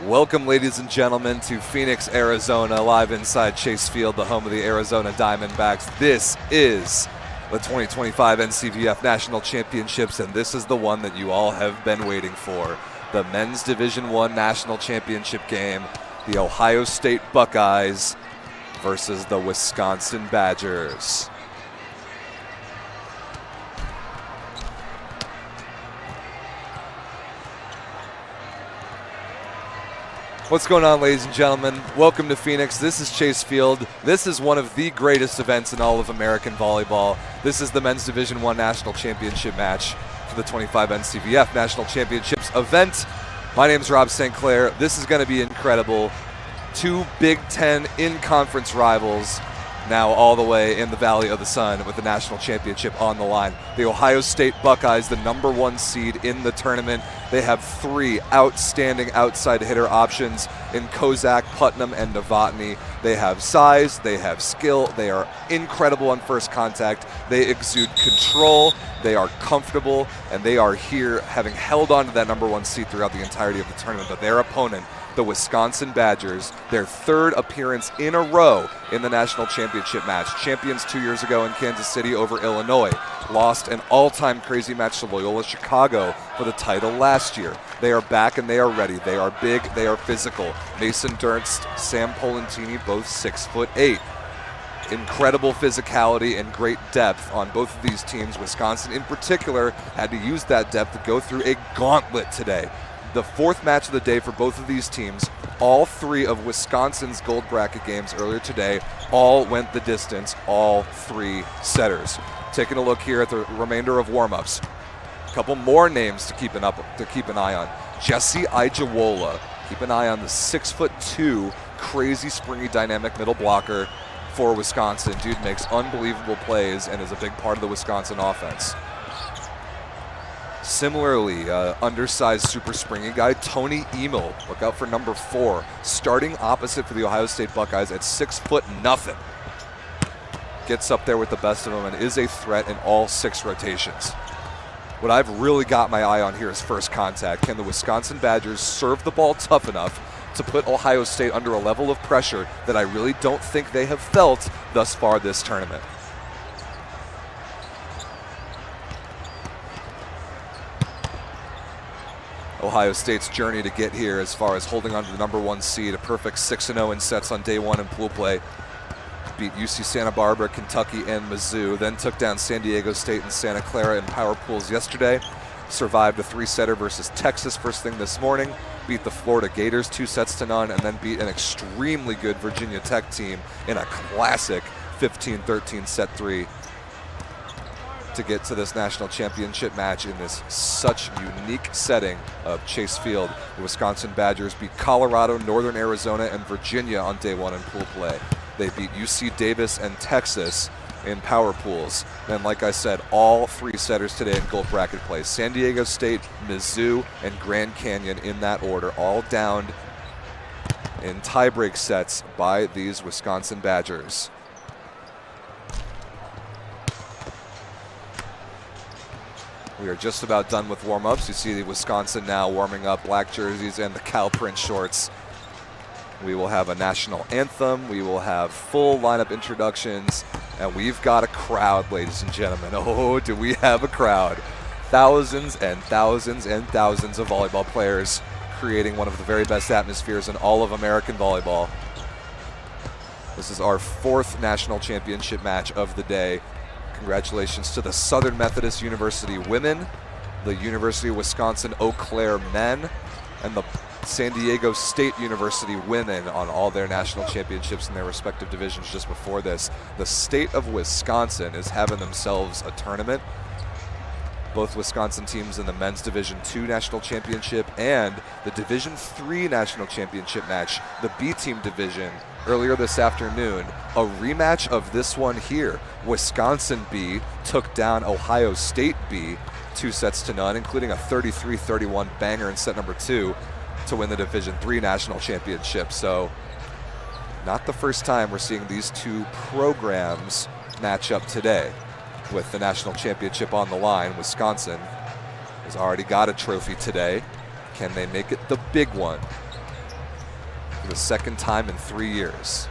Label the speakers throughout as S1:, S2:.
S1: Welcome, ladies and gentlemen, to Phoenix, Arizona, live inside Chase Field, the home of the Arizona Diamondbacks. This is the 2025 NCVF National Championships, and this is the one that you all have been waiting for. The Men's Division I National Championship game, the Ohio State Buckeyes versus the Wisconsin Badgers. What's going on, ladies and gentlemen? Welcome to Phoenix. This is Chase Field. This is one of the greatest events in all of American volleyball. This is the Men's Division I National Championship match for the 25 NCVF National Championships event. My name is Rob St. Clair. This is going to be incredible. Two Big Ten in-conference rivals now all the way in the Valley of the Sun with the national championship on the line. The Ohio State Buckeyes, the #1 seed in the tournament. They have three outstanding outside hitter options in Kozak, Putnam, and Novotny. They have size, they have skill, they are incredible on first contact, they exude control, they are comfortable, and they are here having held on to that #1 seed throughout the entirety of the tournament. But their opponent, the Wisconsin Badgers, their third appearance in a row in the national championship match. Champions 2 years ago in Kansas City over Illinois. Lost an all-time crazy match to Loyola Chicago for the title last year. They are back and they are ready. They are big, they are physical. Mason Durst, Sam Polentini, both 6'8". Incredible physicality and great depth on both of these teams. Wisconsin in particular had to use that depth to go through a gauntlet today. The fourth match of the day for both of these teams. All three of Wisconsin's gold bracket games earlier today all went the distance, all three setters. Taking a look here at the remainder of warm-ups. A couple more names to keep an eye on. Jesse Ijawola. Keep an eye on the 6'2", crazy springy dynamic middle blocker for Wisconsin. Dude makes unbelievable plays and is a big part of the Wisconsin offense. Similarly, undersized super springy guy, Tony Emil. Look out for #4, starting opposite for the Ohio State Buckeyes at 6'0". Gets up there with the best of them and is a threat in all 6 rotations. What I've really got my eye on here is first contact. Can the Wisconsin Badgers serve the ball tough enough to put Ohio State under a level of pressure that I really don't think they have felt thus far this tournament? Ohio State's journey to get here as far as holding on to the #1 seed, a perfect 6-0 in sets on day 1 in pool play. Beat UC Santa Barbara, Kentucky, and Mizzou, then took down San Diego State and Santa Clara in power pools yesterday. Survived a 3-setter versus Texas first thing this morning. Beat the Florida Gators 2-0, and then beat an extremely good Virginia Tech team in a classic 15-13 set 3 to get to this national championship match in this such unique setting of Chase Field. The Wisconsin Badgers beat Colorado, Northern Arizona, and Virginia on day 1 in pool play. They beat UC Davis and Texas in power pools. Then, like I said, all 3 setters today in gold bracket play. San Diego State, Mizzou, and Grand Canyon in that order, all downed in tiebreak sets by these Wisconsin Badgers. We are just about done with warm-ups. You see the Wisconsin now warming up, black jerseys and the cow print shorts. We will have a national anthem. We will have full lineup introductions. And we've got a crowd, ladies and gentlemen. Oh, do we have a crowd. Thousands and thousands and thousands of volleyball players creating one of the very best atmospheres in all of American volleyball. This is our 4th national championship match of the day. Congratulations to the Southern Methodist University women, the University of Wisconsin Eau Claire men, and the San Diego State University women on all their national championships in their respective divisions just before this. The state of Wisconsin is having themselves a tournament. Both Wisconsin teams in the Men's Division II National Championship and the Division III National Championship match, the B-Team division, earlier this afternoon. A rematch of this one here. Wisconsin B took down Ohio State B 2-0, including a 33-31 banger in set #2 to win the Division III National Championship. So not the first time we're seeing these 2 programs match up today. With the national championship on the line, Wisconsin has already got a trophy today. Can they make it the big one? for the second time in 3 years.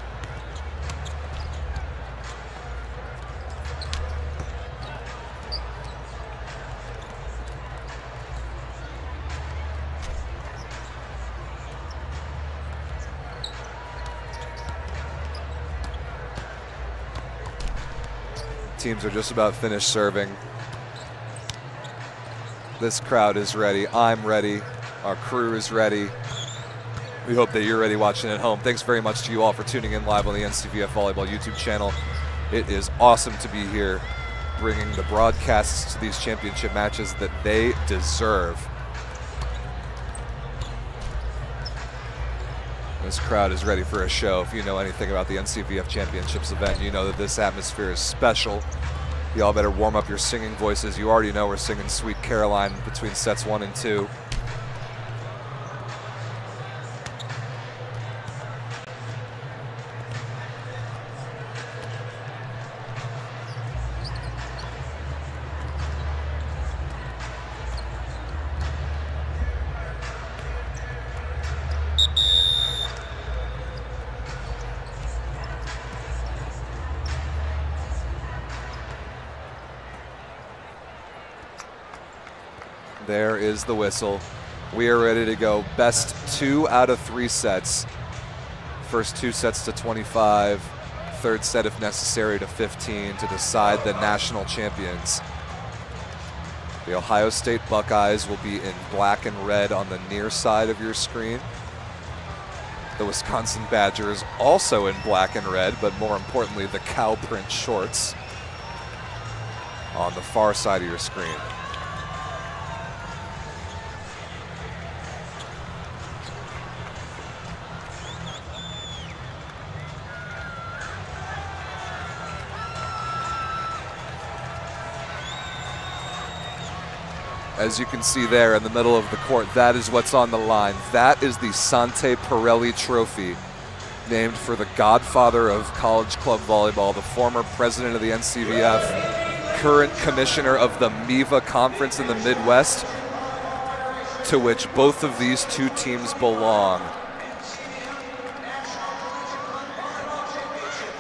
S1: Teams are just about finished serving. This crowd is ready. I'm ready. Our crew is ready. We hope that you're ready watching at home. Thanks very much to you all for tuning in live on the NCVF Volleyball YouTube channel. It is awesome to be here, bringing the broadcasts to these championship matches that they deserve. This crowd is ready for a show. If you know anything about the NCVF Championships event, you know that this atmosphere is special. Y'all better warm up your singing voices. You already know we're singing Sweet Caroline between sets 1 and 2. There is the whistle. We are ready to go. Best 2 out of 3 sets. First 2 sets to 25. Third set, if necessary, to 15 to decide the national champions. The Ohio State Buckeyes will be in black and red on the near side of your screen. The Wisconsin Badgers also in black and red, but more importantly, the cow print shorts on the far side of your screen. As you can see there in the middle of the court, that is what's on the line. That is the Sante Pirelli Trophy, named for the godfather of college club volleyball, the former president of the NCVF, current commissioner of the MIVA Conference in the Midwest, to which both of these 2 teams belong.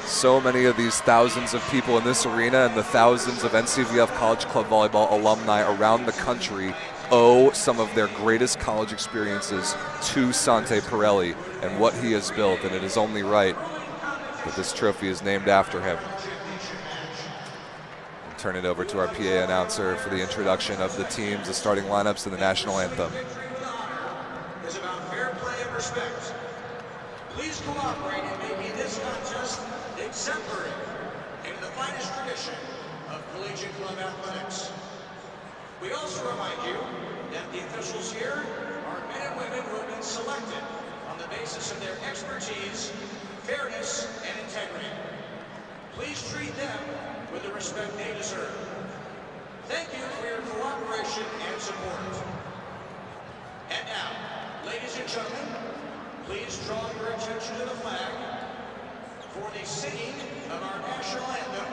S1: So many of these thousands of people in this arena and the thousands of NCVF College Club Volleyball alumni around the country owe some of their greatest college experiences to Sante Pirelli and what he has built, and it is only right that this trophy is named after him. I'll turn it over to our PA announcer for the introduction of the teams, the starting lineups, and the national anthem.
S2: It's about fair play and respect. Please cooperate in making this contest exemplary in the finest tradition of collegiate club athletics. We also remind you that the officials here are men and women who have been selected on the basis of their expertise, fairness, and integrity. Please treat them with the respect they deserve. Thank you for your cooperation and support. And now, ladies and gentlemen, please draw your attention to the flag for the singing of our national anthem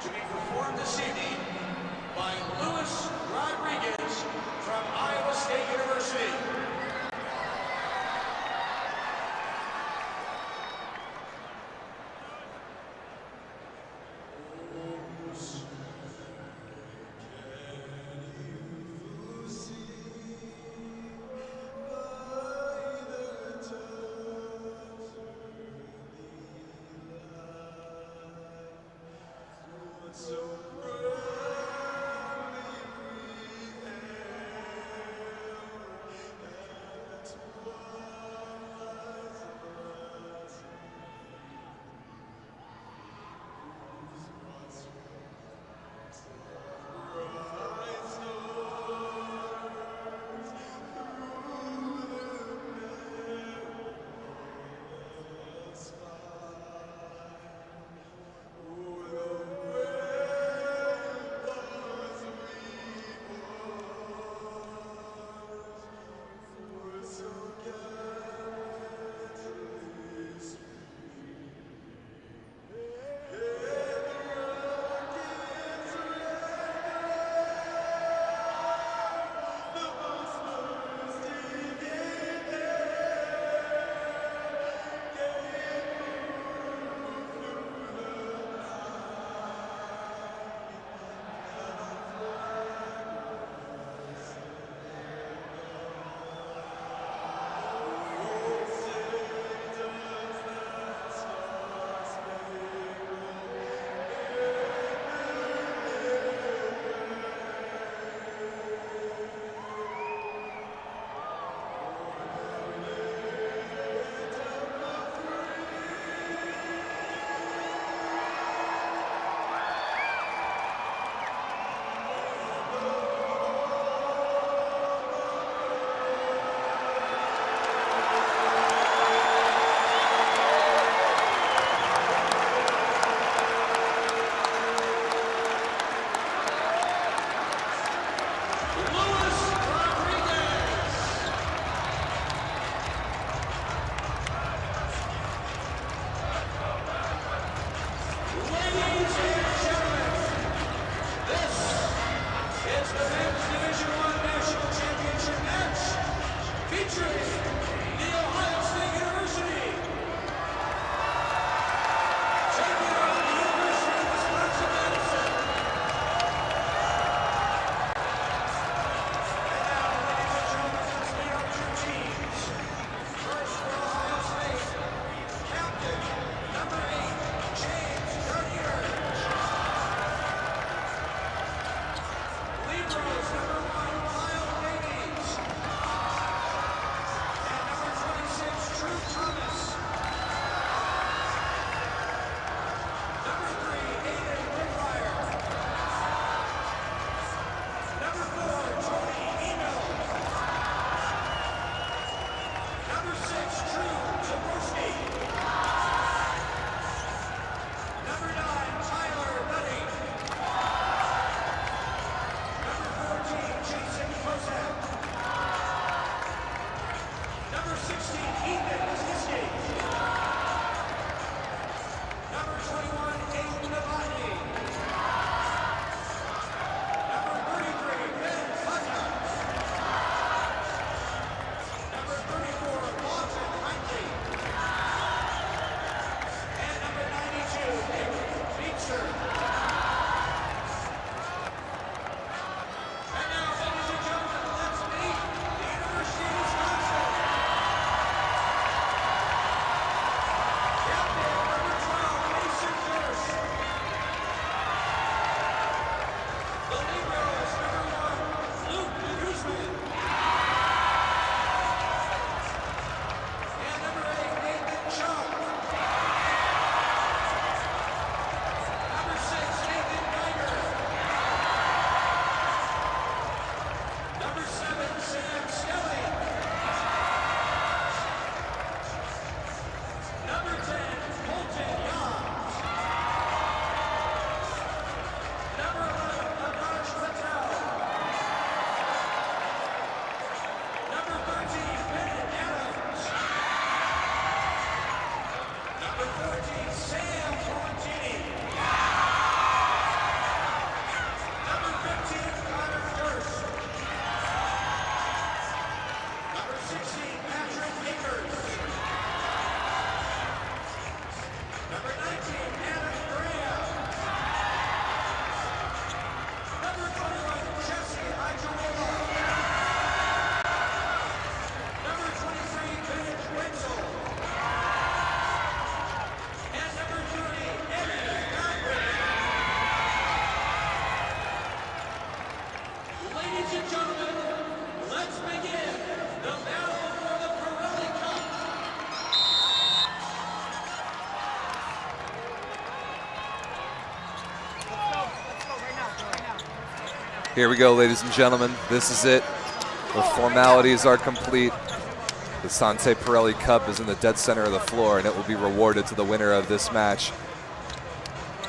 S2: to be performed this evening by Luis Rodriguez from Iowa State University.
S1: Here we go, ladies and gentlemen. This is it. The formalities are complete. The Sante Pirelli Cup is in the dead center of the floor, and it will be rewarded to the winner of this match.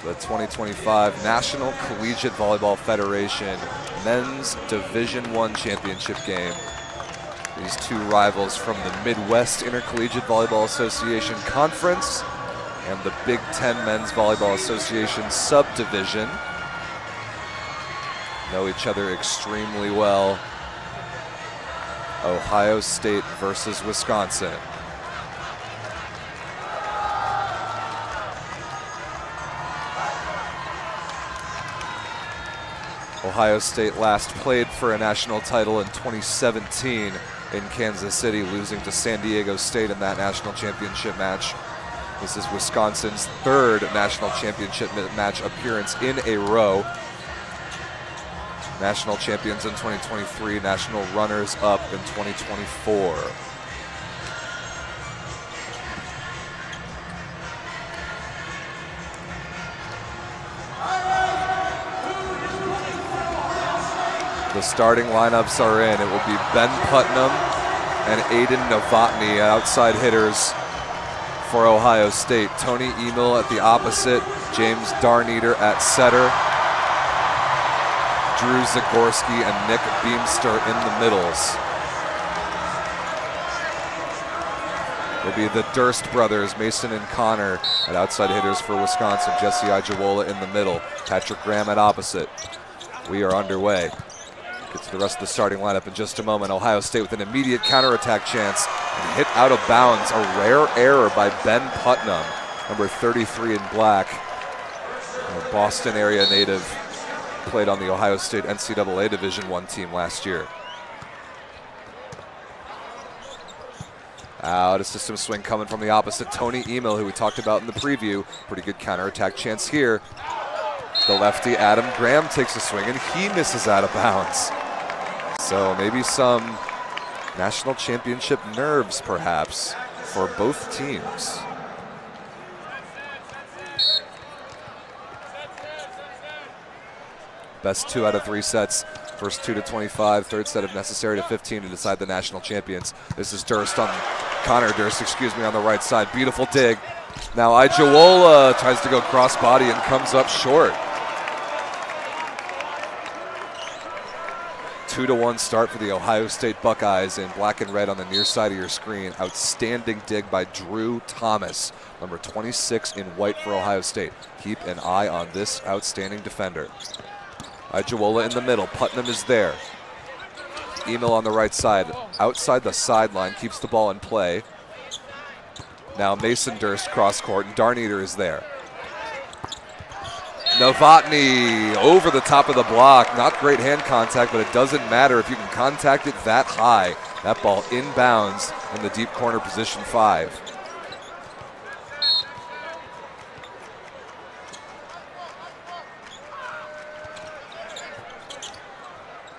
S1: The 2025 National Collegiate Volleyball Federation Men's Division I Championship game. These two rivals from the Midwest Intercollegiate Volleyball Association Conference and the Big Ten Men's Volleyball Association Subdivision know each other extremely well. Ohio State versus Wisconsin. Ohio State last played for a national title in 2017 in Kansas City, losing to San Diego State in that national championship match. This is Wisconsin's third national championship match appearance in a row. National champions in 2023, national runners-up in 2024. The starting lineups are in. It will be Ben Putnam and Aiden Novotny, outside hitters for Ohio State. Tony Emil at the opposite, James Darneater at setter, Drew Zagorski and Nick Beamster in the middles. It'll be the Durst brothers, Mason and Connor, at outside hitters for Wisconsin. Jesse Ijawola in the middle, Patrick Graham at opposite. We are underway. Get to the rest of the starting lineup in just a moment. Ohio State with an immediate counterattack chance and hit out of bounds. A rare error by Ben Putnam, number 33 in black. A Boston area native, played on the Ohio State NCAA Division I team last year. Out of system swing coming from the opposite, Tony Emil, who we talked about in the preview. Pretty good counterattack chance here. The lefty Adam Graham takes a swing and he misses out of bounds. So maybe some national championship nerves perhaps for both teams. Best 2 out of 3 sets. First 2 to 25, third set if necessary to 15 to decide the national champions. This is Connor Durst, on the right side. Beautiful dig. Now Ijawola tries to go cross body and comes up short. 2-1 start for the Ohio State Buckeyes in black and red on the near side of your screen. Outstanding dig by Drew Thomas, number 26 in white for Ohio State. Keep an eye on this outstanding defender. Ijuola in the middle. Putnam is there. Emil on the right side. Outside the sideline, keeps the ball in play. Now Mason Durst cross court, and Darneater is there. Novotny over the top of the block. Not great hand contact, but it doesn't matter if you can contact it that high. That ball inbounds in the deep corner, position 5.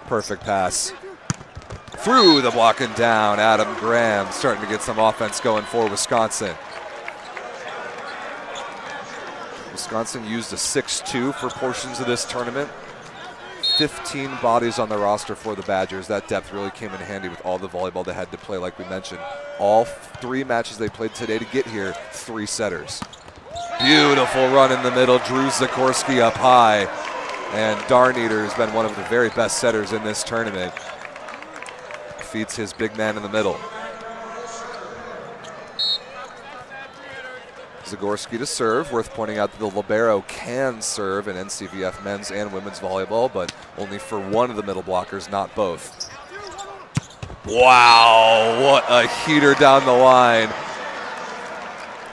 S1: Perfect pass. Through the block and down. Adam Graham starting to get some offense going for Wisconsin. Wisconsin used a 6-2 for portions of this tournament. 15 bodies on the roster for the Badgers. That depth really came in handy with all the volleyball they had to play, like we mentioned. All 3 matches they played today to get here, 3 setters. Beautiful run in the middle. Drew Zagorski up high. And Darneater has been one of the very best setters in this tournament. Feeds his big man in the middle. Zagorski to serve. Worth pointing out that the libero can serve in NCVF men's and women's volleyball, but only for one of the middle blockers, not both. Wow, what a heater down the line.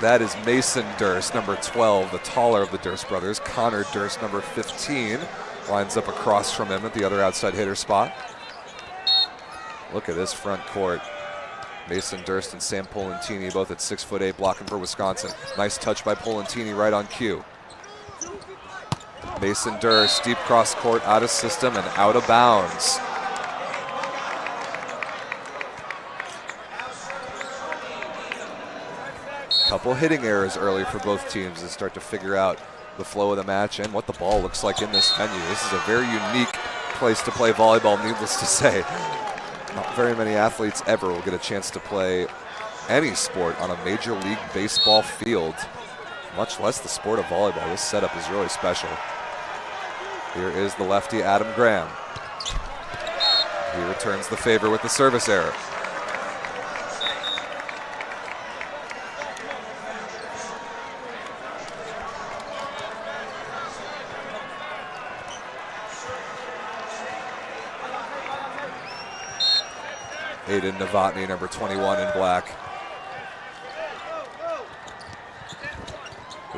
S1: That is Mason Durst, number 12, the taller of the Durst brothers. Connor Durst, number 15, lines up across from him at the other outside hitter spot. Look at this front court. Mason Durst and Sam Polentini, both at 6'8", blocking for Wisconsin. Nice touch by Polentini right on cue. Mason Durst, deep cross court, out of system and out of bounds. Couple hitting errors early for both teams to start to figure out the flow of the match and what the ball looks like in this venue. This is a very unique place to play volleyball, needless to say. Not very many athletes ever will get a chance to play any sport on a Major League Baseball field, much less the sport of volleyball. This setup is really special. Here is the lefty, Adam Graham. He returns the favor with the service error. Aiden Novotny, number 21 in black.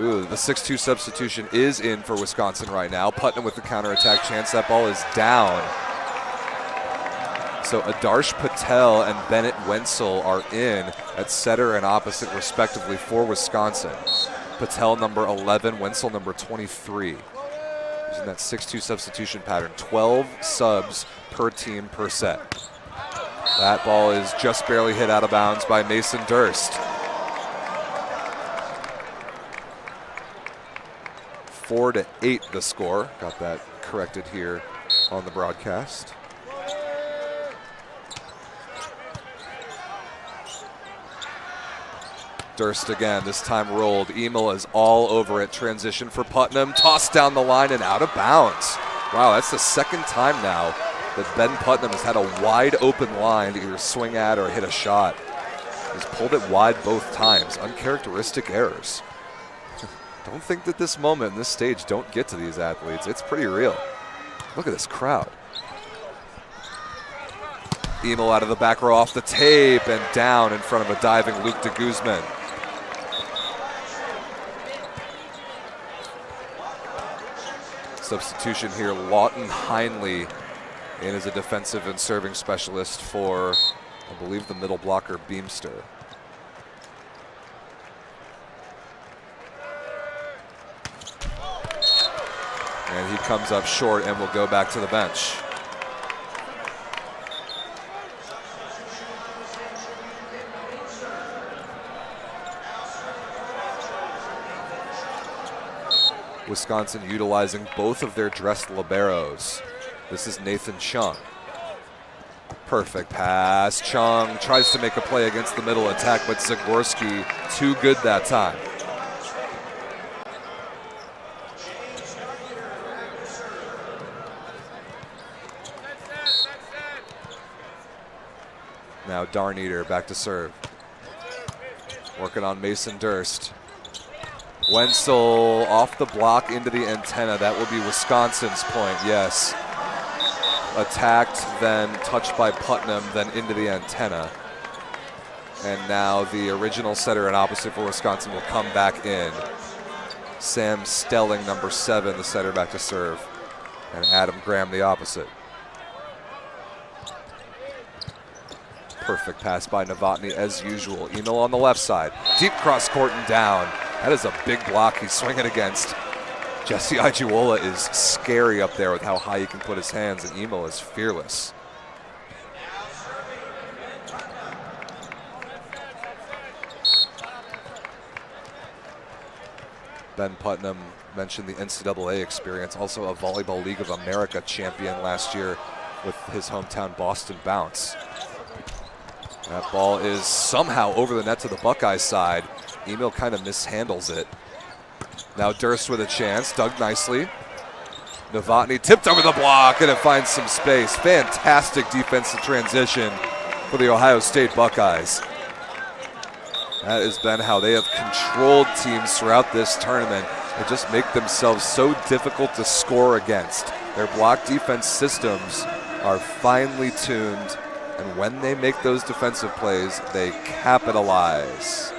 S1: Ooh, the 6-2 substitution is in for Wisconsin right now. Putnam with the counterattack chance. That ball is down. So Adarsh Patel and Bennett Wenzel are in at setter and opposite respectively for Wisconsin. Patel number 11, Wenzel number 23. Using that 6-2 substitution pattern. 12 subs per team per set. That ball is just barely hit out of bounds by Mason Durst. 4-8 the score. Got that corrected here on the broadcast. Durst again, this time rolled. Emil is all over it. Transition for Putnam. Tossed down the line and out of bounds. Wow, that's the second time now that Ben Putnam has had a wide open line to either swing at or hit a shot. He's pulled it wide both times. Uncharacteristic errors. Don't think that this moment and this stage don't get to these athletes. It's pretty real. Look at this crowd. Emil out of the back row off the tape and down in front of a diving Luke de Guzman. Substitution here, Lawton Heinley in as a defensive and serving specialist for, I believe, the middle blocker, Beamster. And he comes up short and will go back to the bench. Wisconsin utilizing both of their dressed liberos. This is Nathan Chung. Perfect pass. Chung tries to make a play against the middle attack, but Zagorski too good that time. Now Darneater back to serve. Working on Mason Durst. Wenzel off the block into the antenna. That will be Wisconsin's point, yes. Attacked, then touched by Putnam, then into the antenna. And now the original setter and opposite for Wisconsin will come back in. Sam Stelling, number 7, the setter back to serve. And Adam Graham, the opposite. Perfect pass by Novotny as usual. Emil on the left side. Deep cross court and down. That is a big block he's swinging against. Jesse Ijuola is scary up there with how high he can put his hands, and Emil is fearless. Ben Putnam mentioned the NCAA experience, also a Volleyball League of America champion last year with his hometown Boston Bounce. That ball is somehow over the net to the Buckeye side. Emil kind of mishandles it. Now Durst with a chance, dug nicely. Novotny tipped over the block and it finds some space. Fantastic defensive transition for the Ohio State Buckeyes. That has been how they have controlled teams throughout this tournament. They just make themselves so difficult to score against. Their block defense systems are finely tuned, and when they make those defensive plays, they capitalize.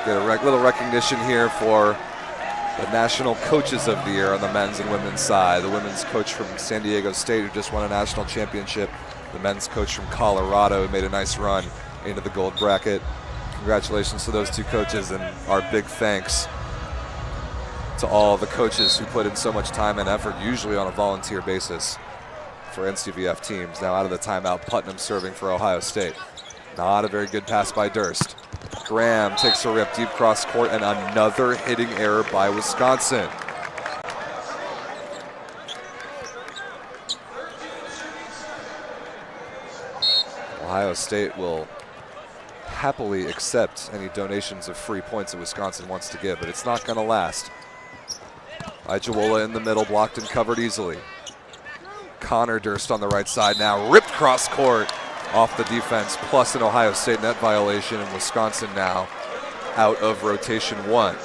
S1: Get a little recognition here for the National Coaches of the Year on the men's and women's side. The women's coach from San Diego State who just won a national championship. The men's coach from Colorado who made a nice run into the gold bracket. Congratulations to those two coaches, and our big thanks to all the coaches who put in so much time and effort, usually on a volunteer basis, for NCVF teams. Now out of the timeout, Putnam serving for Ohio State. Not a very good pass by Durst. Graham takes a rip deep cross court, and another hitting error by Wisconsin. Ohio State will happily accept any donations of free points that Wisconsin wants to give, but it's not going to last. Ijuola in the middle, blocked and covered easily. Connor Durst on the right side now, ripped cross court off the defense, plus an Ohio State net violation, and Wisconsin now out of rotation 1.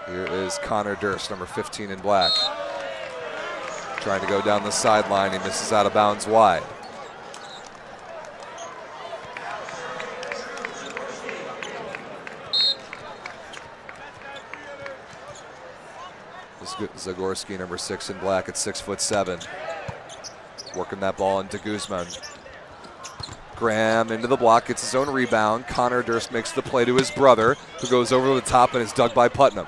S1: Here is Connor Durst, number 15 in black. Trying to go down the sideline, he misses out of bounds wide. Zagorski, number 6 in black at 6'7". Working that ball into Guzman. Graham into the block, gets his own rebound. Connor Durst makes the play to his brother, who goes over the top and is dug by Putnam.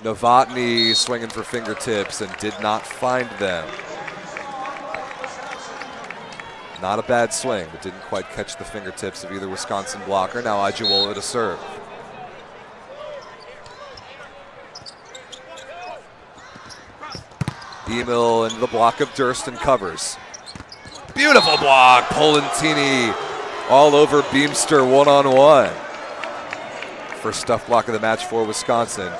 S1: Novotny swinging for fingertips and did not find them. Not a bad swing, but didn't quite catch the fingertips of either Wisconsin blocker. Now Ijuola to serve. Emil into the block of Durst and covers. Beautiful block, Polentini all over Beamster one-on-one. First stuff block of the match for Wisconsin.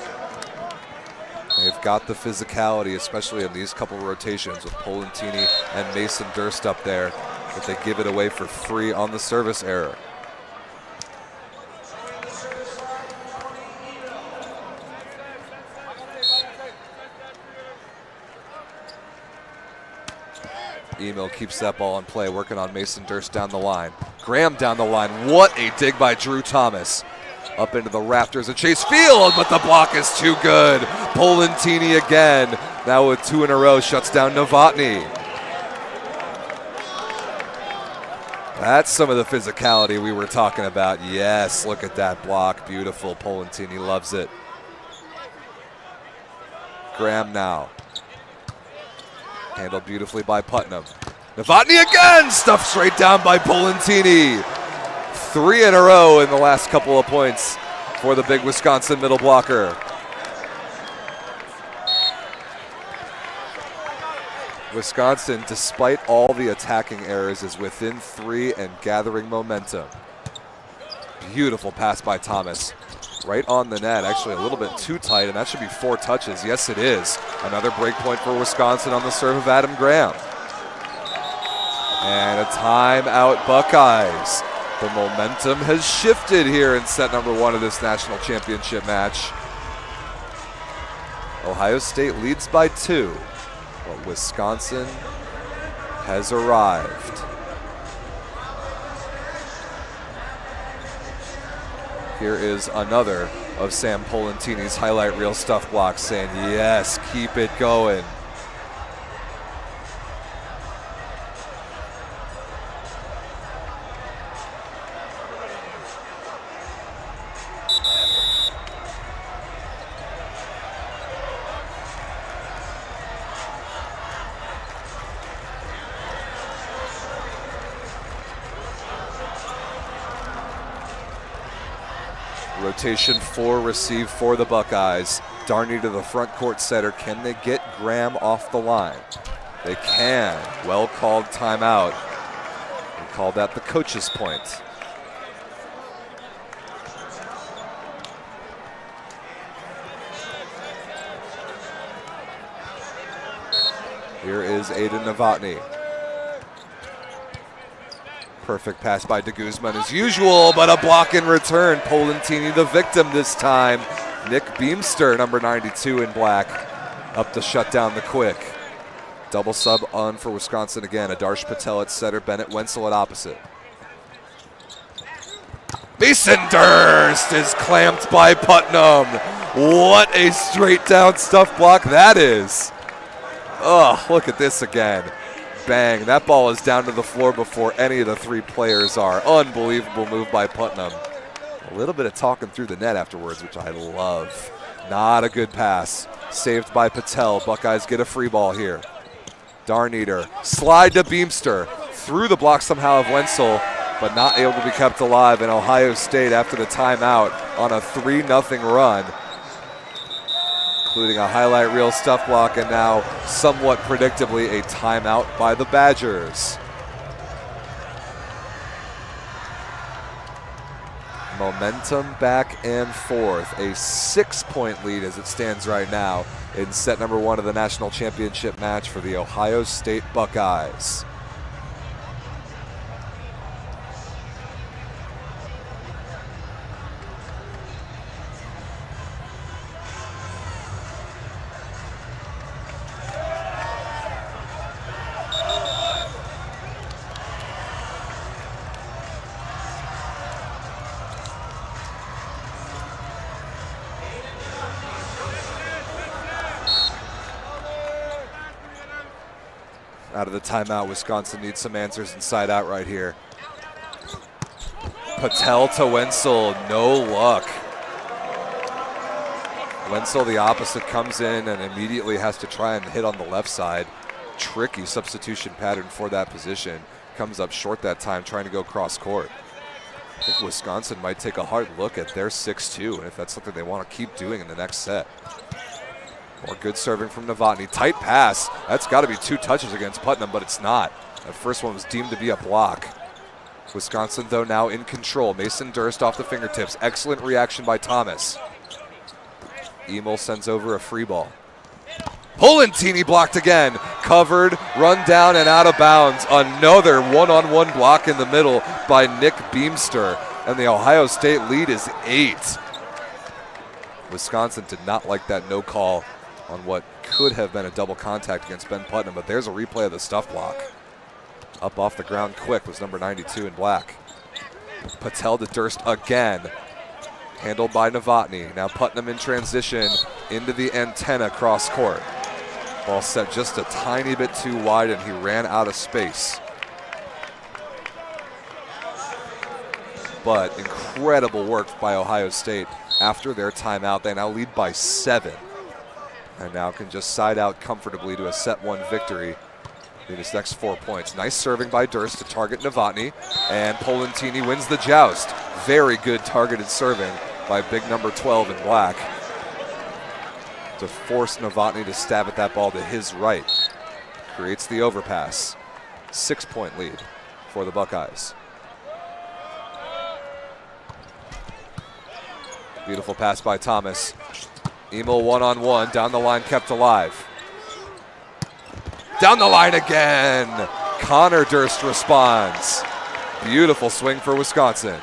S1: They've got the physicality, especially in these couple rotations with Polentini and Mason Durst up there, but they give it away for free on the service error. Emil keeps that ball in play, working on Mason Durst down the line. Graham down the line. What a dig by Drew Thomas. Up into the rafters of Chase Field, but the block is too good. Polentini again, now with 2 in a row, shuts down Novotny. That's some of the physicality we were talking about. Yes, look at that block. Beautiful. Polentini loves it. Graham now. Handled beautifully by Putnam. Novotny again, stuffed straight down by Polentini. 3 in a row in the last couple of points for the big Wisconsin middle blocker. Wisconsin, despite all the attacking errors, is within 3 and gathering momentum. Beautiful pass by Thomas. Right on the net, actually a little bit too tight, and that should be 4 touches. Yes, it is. Another break point for Wisconsin on the serve of Adam Graham. And a timeout, Buckeyes. The momentum has shifted here in set number 1 of this national championship match. Ohio State leads by 2, but Wisconsin has arrived. Here is another of Sam Polentini's highlight reel stuff blocks saying, yes, keep it going. Rotation 4 received for the Buckeyes. Darney to the front court setter. Can they get Graham off the line? They can. Well called timeout. We call that the coach's point. Here is Aiden Novotny. Perfect pass by de Guzman as usual, but a block in return. Polentini the victim this time. Nick Beamster, number 92 in black, up to shut down the quick. Double sub on for Wisconsin again. Adarsh Patel at setter, Bennett Wenzel at opposite. Mason Durst is clamped by Putnam. What a straight down stuff block that is. Oh, look at this again. Bang, that ball is down to the floor before any of the 3 players are. Unbelievable move by Putnam. A little bit of talking through the net afterwards, which I love. Not a good pass. Saved by Patel. Buckeyes get a free ball here. Darneater, slide to Beamster. Through the block somehow of Wenzel, but not able to be kept alive. And Ohio State, after the timeout, on a 3-0 run, including a highlight reel stuff block, and now somewhat predictably a timeout by the Badgers. Momentum back and forth. A 6-point lead as it stands right now in set number 1 of the national championship match for the Ohio State Buckeyes. Out of the timeout, Wisconsin needs some answers inside out right here. Patel to Wenzel, no luck. Wenzel, the opposite, comes in and immediately has to try and hit on the left side. Tricky substitution pattern for that position. Comes up short that time, trying to go cross court. I think Wisconsin might take a hard look at their 6-2, and if that's something they want to keep doing in the next set. More good serving from Novotny. Tight pass. That's got to be 2 touches against Putnam, but it's not. That first one was deemed to be a block. Wisconsin, though, now in control. Mason Durst off the fingertips. Excellent reaction by Thomas. Emil sends over a free ball. Polentini blocked again. Covered, run down, and out of bounds. Another one-on-one block in the middle by Nick Beamster. And the Ohio State lead is 8. Wisconsin did not like that no call on what could have been a double contact against Ben Putnam, but there's a replay of the stuff block. Up off the ground quick was number 92 in black. Patel to Durst again. Handled by Novotny. Now Putnam in transition into the antenna cross court. Ball set just a tiny bit too wide, and he ran out of space. But incredible work by Ohio State after their timeout. They now lead by 7. And now can just side out comfortably to a set 1 victory Need his next 4 points. Nice serving by Durst to target Novotny, and Polentini wins the joust. Very good targeted serving by big number 12 in black to force Novotny to stab at that ball to his right. Creates the overpass. 6-point lead for the Buckeyes. Beautiful pass by Thomas. Emil one-on-one, down the line, kept alive. Down the line again. Connor Durst responds. Beautiful swing for Wisconsin.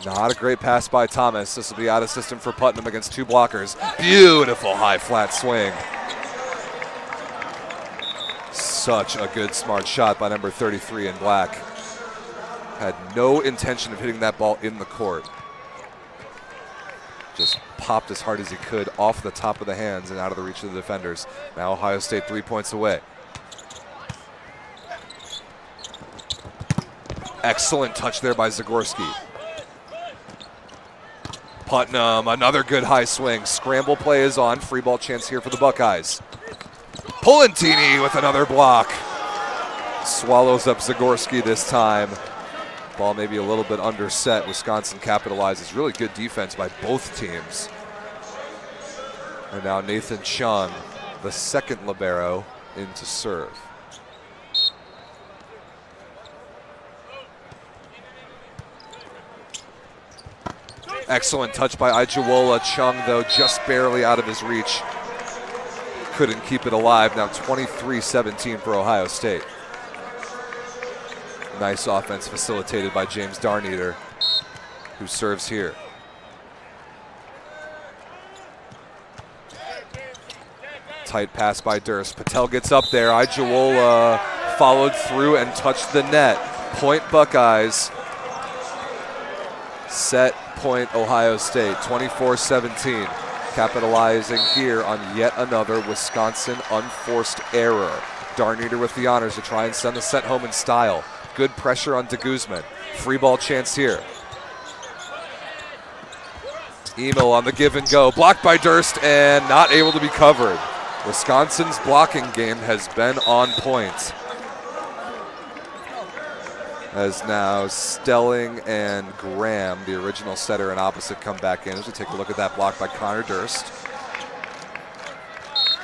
S1: Not a great pass by Thomas. This will be out of system for Putnam against 2 blockers. Beautiful high flat swing. Such a good smart shot by number 33 in black. Had no intention of hitting that ball in the court. Just popped as hard as he could off the top of the hands and out of the reach of the defenders. Now Ohio State 3 points away. Excellent touch there by Zagorski. Putnam, another good high swing. Scramble play is on. Free ball chance here for the Buckeyes. Polentini with another block. Swallows up Zagorski this time. Ball maybe a little bit underset. Wisconsin capitalizes. Really good defense by both teams. And now Nathan Chung, the second libero, in to serve. Excellent touch by Ijuwola. Chung, though, just barely out of his reach. Couldn't keep it alive. Now 23-17 for Ohio State. Nice offense facilitated by James Darneater, who serves here. Tight pass by Durst. Patel gets up there. Ijuwola followed through and touched the net. Point Buckeyes. Set point Ohio State, 24-17. Capitalizing here on yet another Wisconsin unforced error. Darneater with the honors to try and send the set home in style. Good pressure on de Guzman. Free ball chance here. Emil on the give and go. Blocked by Durst and not able to be covered. Wisconsin's blocking game has been on point. As now Stelling and Graham, the original setter and opposite, come back in as we take a look at that block by Connor Durst.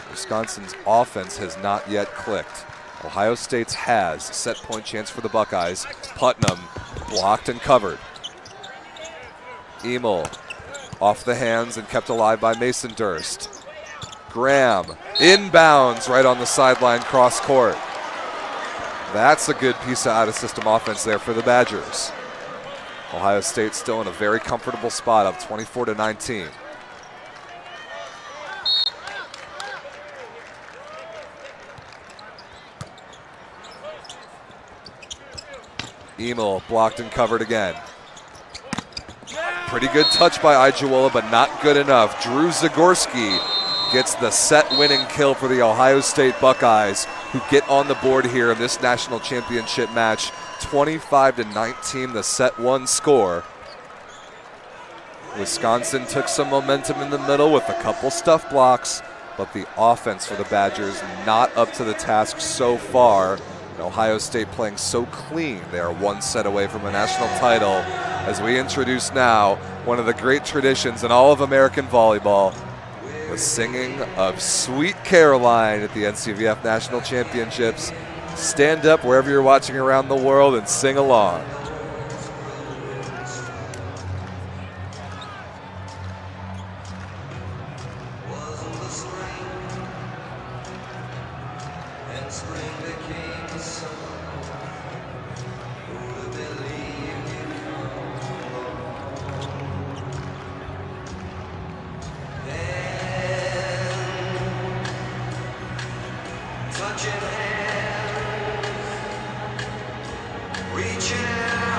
S1: Wisconsin's offense has not yet clicked. Ohio State's has. Set point chance for the Buckeyes. Putnam blocked and covered. Emil off the hands and kept alive by Mason Durst. Graham inbounds right on the sideline cross court. That's a good piece of out-of-system offense there for the Badgers. Ohio State still in a very comfortable spot, up 24-19. Emil blocked and covered again. Pretty good touch by Ijuwola, but not good enough. Drew Zagorski gets the set-winning kill for the Ohio State Buckeyes, who get on the board here in this national championship match. 25-19, the set one score. Wisconsin took some momentum in the middle with a couple stuff blocks, but the offense for the Badgers not up to the task so far. And Ohio State playing so clean. They are one set away from a national title. As we introduce now one of the great traditions in all of American volleyball, the singing of Sweet Caroline at the NCVF National Championships. Stand up wherever you're watching around the world and sing along.
S2: Reaching out.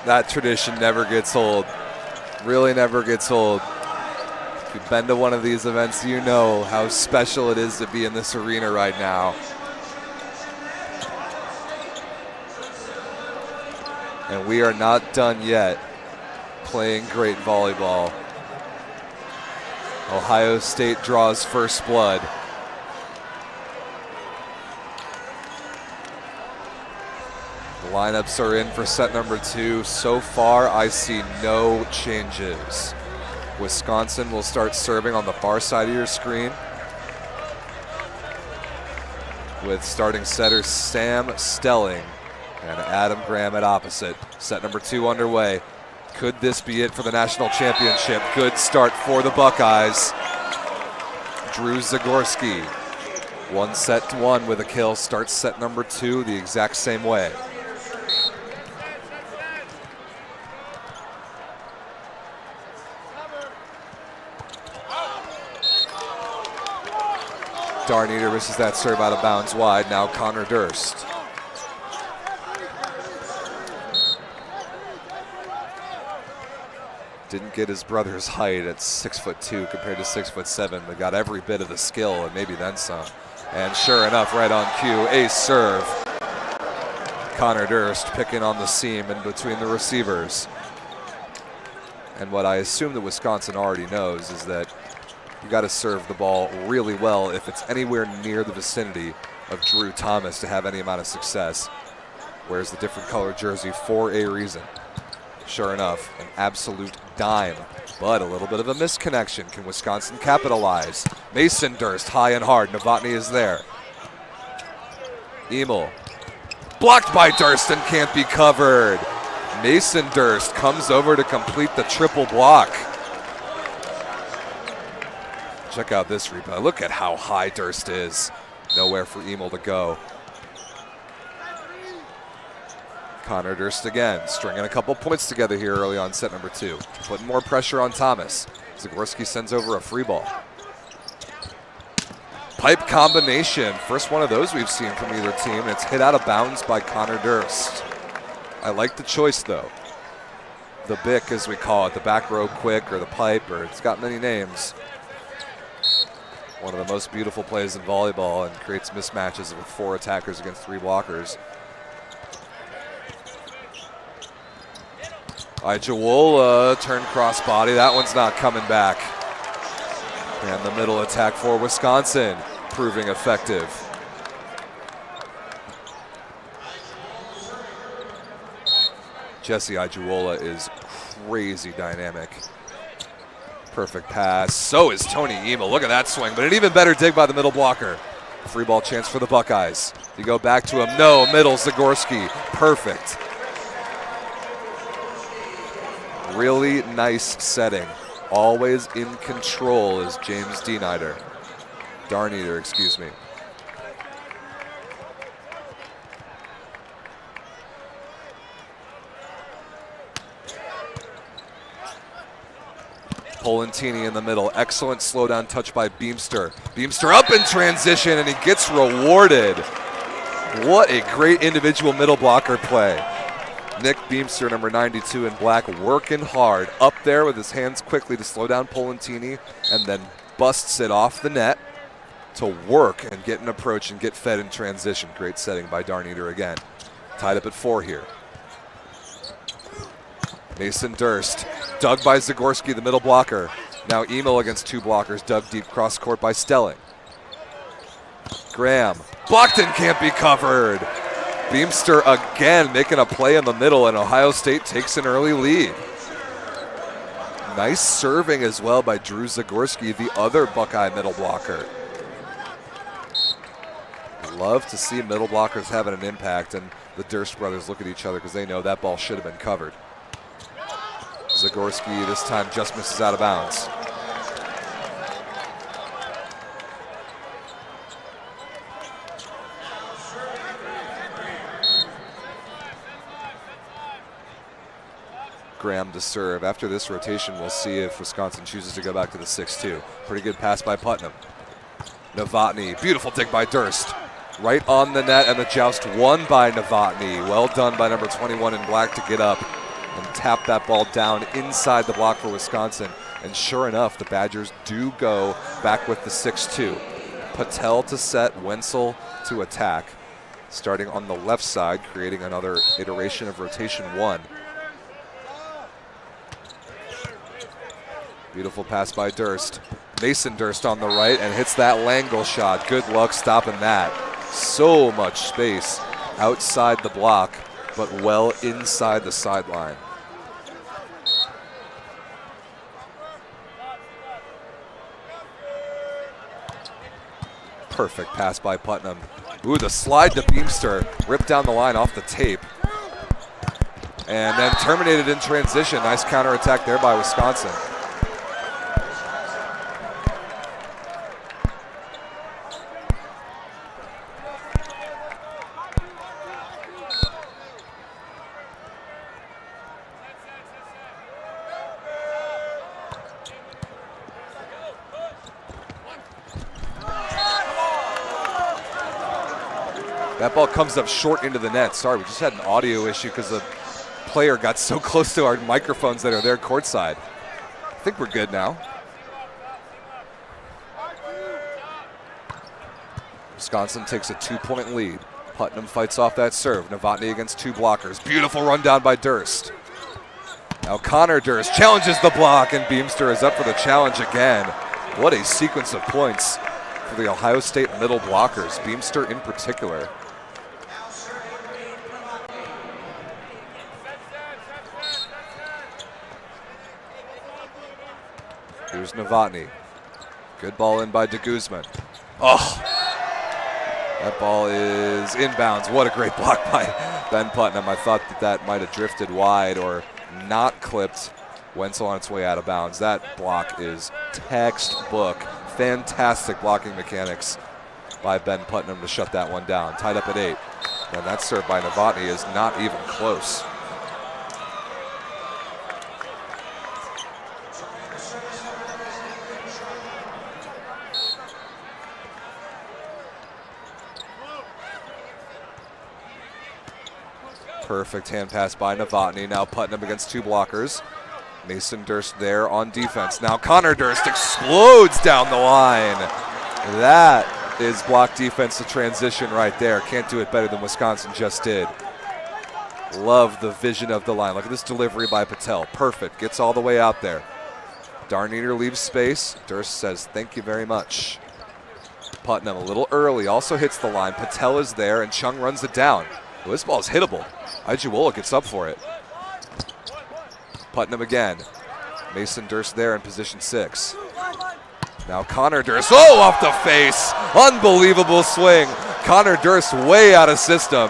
S1: That tradition never gets old. Really never gets old. If you've been to one of these events, you know how special it is to be in this arena right now. And we are not done yet playing great volleyball. Ohio State draws first blood. The lineups are in for set number 2. So far, I see no changes. Wisconsin will start serving on the far side of your screen with starting setters Sam Stelling and Adam Graham at opposite. Set number 2 underway. Could this be it for the national championship? Good start for the Buckeyes. Drew Zagorski, 1-1 with a kill, starts set number 2 the exact same way. Darneater misses that serve out of bounds wide. Now Connor Durst. Didn't get his brother's height at 6'2" compared to 6'7", but got every bit of the skill and maybe then some. And sure enough, right on cue, ace serve. Connor Durst picking on the seam in between the receivers. And what I assume that Wisconsin already knows is that you got to serve the ball really well if it's anywhere near the vicinity of Drew Thomas to have any amount of success. Wears the different color jersey for a reason. Sure enough, an absolute dime, but a little bit of a misconnection. Can Wisconsin capitalize? Mason Durst high and hard. Novotny is there. Emil blocked by Durst and can't be covered. Mason Durst comes over to complete the triple block. Check out this replay. Look at how high Durst is. Nowhere for Emil to go. Connor Durst again, stringing a couple points together here early on set number 2. Putting more pressure on Thomas. Zagorski sends over a free ball. Pipe combination. First one of those we've seen from either team, and it's hit out of bounds by Connor Durst. I like the choice, though. The BIC, as we call it, the back row quick or the pipe, or it's got many names. One of the most beautiful plays in volleyball and creates mismatches with 4 attackers against 3 blockers. Ijawola turn crossbody. That one's not coming back. And the middle attack for Wisconsin proving effective. Jesse Ijawola is crazy dynamic. Perfect pass. So is Tony Emil. Look at that swing, but an even better dig by the middle blocker. Free ball chance for the Buckeyes. You go back to him. No, middle, Zagorski. Perfect. Really nice setting. Always in control is James Darneater, excuse me. Polentini in the middle. Excellent slow down touch by Beemster. Beemster up in transition, and he gets rewarded. What a great individual middle blocker play. Nick Beemster, number 92 in black, working hard up there with his hands quickly to slow down Polentini, and then busts it off the net to work and get an approach and get fed in transition. Great setting by Darneater again. Tied up at 4 here. Mason Durst, dug by Zagorski, the middle blocker. Now Emil against 2 blockers, dug deep cross court by Stelling. Graham, blocked and can't be covered. Beemster again making a play in the middle, and Ohio State takes an early lead. Nice serving as well by Drew Zagorski, the other Buckeye middle blocker. Love to see middle blockers having an impact, and the Durst brothers look at each other because they know that ball should have been covered. Zagorski this time just misses out of bounds. Graham to serve. After this rotation, we'll see if Wisconsin chooses to go back to the 6-2. Pretty good pass by Putnam. Novotny, beautiful dig by Durst. Right on the net, and the joust won by Novotny. Well done by number 21 in black to get up and tap that ball down inside the block for Wisconsin. And sure enough, the Badgers do go back with the 6-2. Patel to set, Wenzel to attack. Starting on the left side, creating another iteration of rotation 1. Beautiful pass by Durst. Mason Durst on the right and hits that Langle shot. Good luck stopping that. So much space outside the block, but well inside the sideline. Perfect pass by Putnam. Ooh, the slide to Beemster. Ripped down the line off the tape. And then terminated in transition. Nice counterattack there by Wisconsin. That ball comes up short into the net. Sorry, we just had an audio issue because the player got so close to our microphones that are there courtside. I think we're good now. Wisconsin takes a 2-point lead. Putnam fights off that serve. Novotny against 2 blockers. Beautiful run down by Durst. Now Connor Durst challenges the block, and Beemster is up for the challenge again. What a sequence of points for the Ohio State middle blockers, Beemster in particular. Here's Novotny. Good ball in by de Guzman. Oh, that ball is inbounds. What a great block by Ben Putnam. I thought that might have drifted wide or not clipped Wenzel on its way out of bounds. That block is textbook. Fantastic blocking mechanics by Ben Putnam to shut that one down. Tied up at 8. And that serve by Novotny is not even close. Perfect hand pass by Novotny. Now Putnam against 2 blockers. Mason Durst there on defense. Now Connor Durst explodes down the line. That is block defense to transition right there. Can't do it better than Wisconsin just did. Love the vision of the line. Look at this delivery by Patel. Perfect. Gets all the way out there. Darneater leaves space. Durst says, thank you very much. Putnam a little early. Also hits the line. Patel is there, and Chung runs it down. Well, this ball is hittable. Ijuwola gets up for it. Putnam again. Mason Durst there in position 6. Now Connor Durst, oh, off the face. Unbelievable swing. Connor Durst way out of system.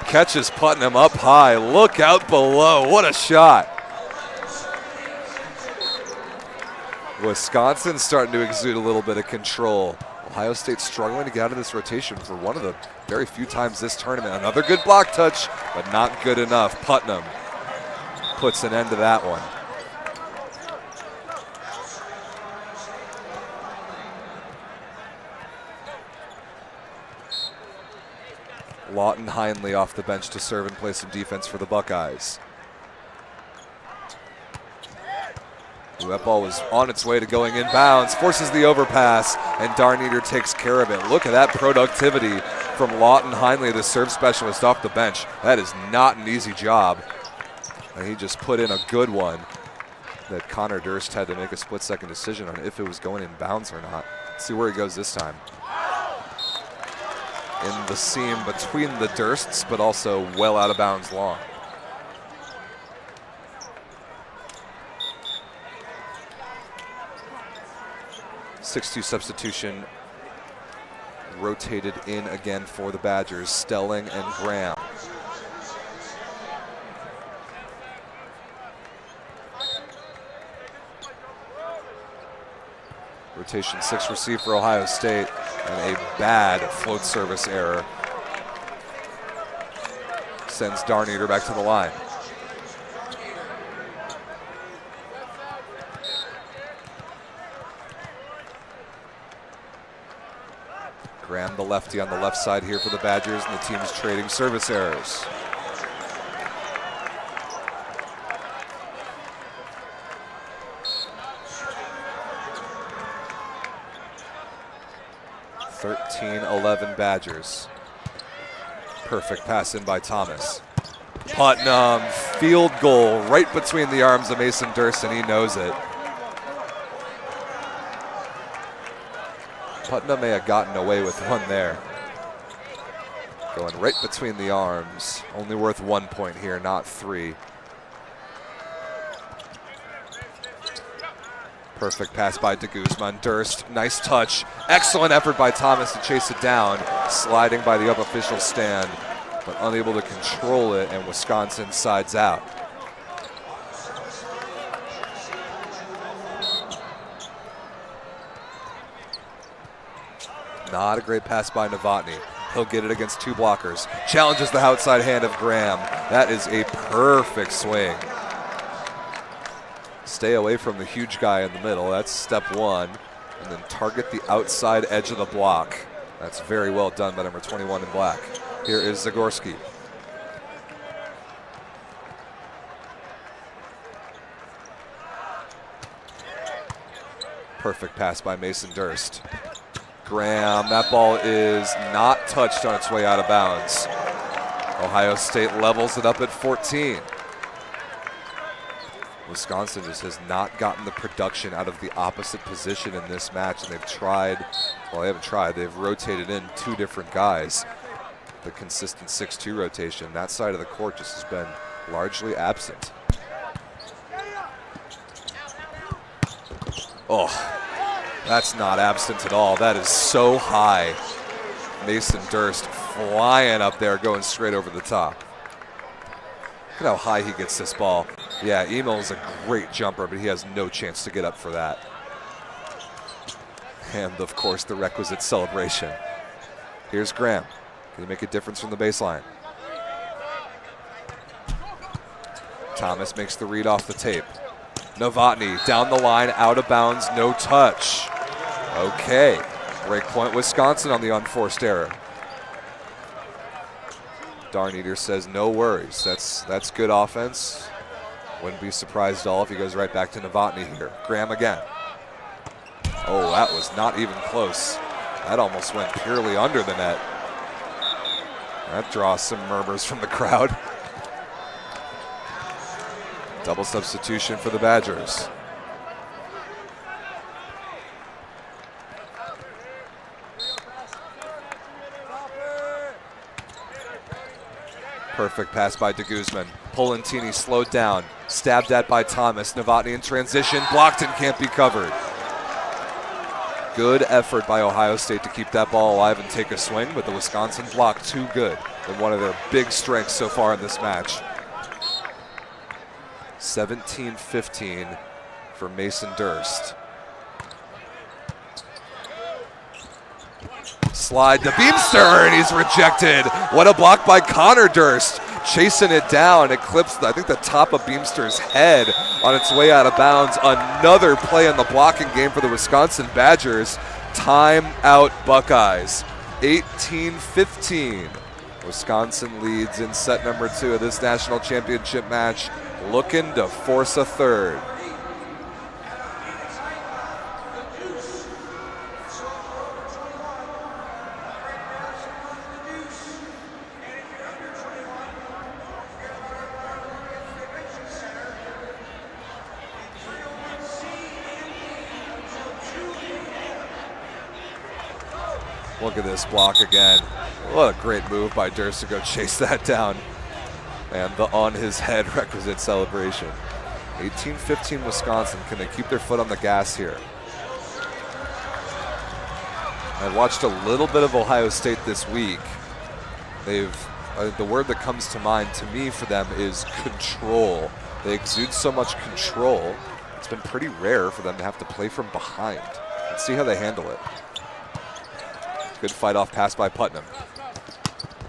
S1: Catches Putnam up high. Look out below. What a shot. Wisconsin's starting to exude a little bit of control. Ohio State struggling to get out of this rotation for one of the very few times this tournament. Another good block touch, but not good enough. Putnam puts an end to that one. Lawton Hindley off the bench to serve and play some defense for the Buckeyes. Ooh, that ball was on its way to going inbounds, forces the overpass, and Darneater takes care of it. Look at that productivity from Lawton Hindley, the serve specialist off the bench. That is not an easy job. And he just put in a good one that Connor Durst had to make a split-second decision on if it was going in bounds or not. Let's see where he goes this time. In the seam between the Dursts, but also well out of bounds long. Six-2 substitution rotated in again for the Badgers. Stelling and Graham. Rotation 6 received for Ohio State, and a bad float service error sends Darneater back to the line. Graham, the lefty on the left side here for the Badgers, and the team is trading service errors. (13-11) Badgers. Perfect pass in by Thomas. Putnam, field goal right between the arms of Mason Durst, and he knows it. Putnam may have gotten away with one there. Going right between the arms. Only worth 1 point here, not 3. Perfect pass by de Guzman. Durst, nice touch. Excellent effort by Thomas to chase it down. Sliding by the unofficial stand, but unable to control it, and Wisconsin sides out. Not a great pass by Novotny. He'll get it against 2 blockers. Challenges the outside hand of Graham. That is a perfect swing. Stay away from the huge guy in the middle. That's step 1. And then target the outside edge of the block. That's very well done by number 21 in black. Here is Zagorski. Perfect pass by Mason Durst. Graham, that ball is not touched on its way out of bounds. Ohio State levels it up at 14. Wisconsin just has not gotten the production out of the opposite position in this match, and they've tried, well, they haven't tried, they've rotated in 2 different guys. The consistent 6-2 rotation, that side of the court just has been largely absent. Oh. That's not absent at all. That is so high. Mason Durst flying up there, going straight over the top. Look at how high he gets this ball. Yeah, Emil is a great jumper, but he has no chance to get up for that. And, of course, the requisite celebration. Here's Graham. Can he make a difference from the baseline? Thomas makes the read off the tape. Novotny down the line, out of bounds, no touch. Okay, break point Wisconsin on the unforced error. Darneater says no worries, that's good offense. Wouldn't be surprised at all if he goes right back to Novotny here. Graham again. Oh, that was not even close. That almost went purely under the net. That draws some murmurs from the crowd. Double substitution for the Badgers. Perfect pass by de Guzman. Polentini slowed down, stabbed at by Thomas. Novotny in transition, blocked and can't be covered. Good effort by Ohio State to keep that ball alive and take a swing, but the Wisconsin block too good, and one of their big strengths so far in this match. 17-15 for Mason Durst. Slide to Beamster, and he's rejected. What a block by Connor Durst. Chasing it down, it clips, I think, the top of Beamster's head on its way out of bounds. Another play in the blocking game for the Wisconsin Badgers. Time out Buckeyes. 18-15. Wisconsin leads in set number 2 of this national championship match, looking to force a third. Look at this block again. What a great move by Durst to go chase that down. And the on his head requisite celebration. 18-15 Wisconsin. Can they keep their foot on the gas here? I watched a little bit of Ohio State this week. The word that comes to mind to me for them is control. They exude so much control. It's been pretty rare for them to have to play from behind. Let's see how they handle it. Good fight off pass by Putnam.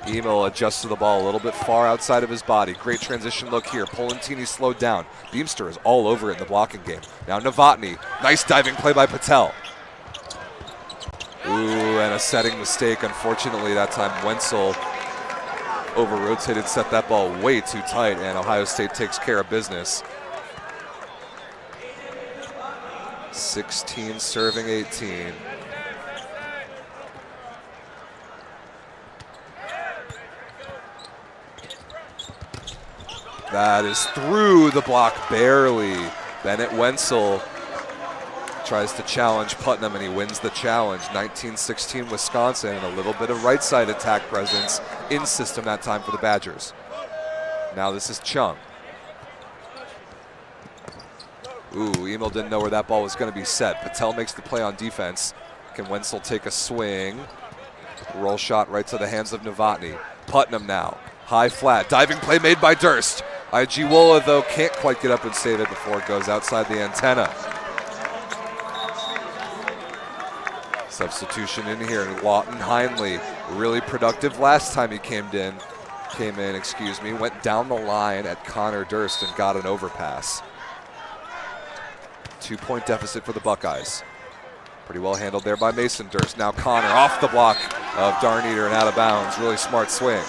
S1: Emil adjusts to the ball a little bit far outside of his body. Great transition look here. Polentini slowed down. Beamster is all over it in the blocking game. Now Novotny. Nice diving play by Patel. Ooh, and a setting mistake. Unfortunately, that time Wenzel over-rotated, set that ball way too tight, and Ohio State takes care of business. 16 serving 18. That is through the block barely. Bennett Wenzel tries to challenge Putnam, and he wins the challenge. 19-16 Wisconsin, and a little bit of right side attack presence in system that time for the Badgers. Now this is Chung. Ooh, Emil didn't know where that ball was going to be set. Patel makes the play on defense. Can Wenzel take a swing? Roll shot right to the hands of Novotny. Putnam now, high flat, diving play made by Durst. Igiwola, though, can't quite get up and save it before it goes outside the antenna. Substitution in here, and Lawton Hindley, really productive last time he came in, went down the line at Connor Durst and got an overpass. 2-point deficit for the Buckeyes. Pretty well handled there by Mason Durst. Now Connor off the block of Darneater and out of bounds. Really smart swing.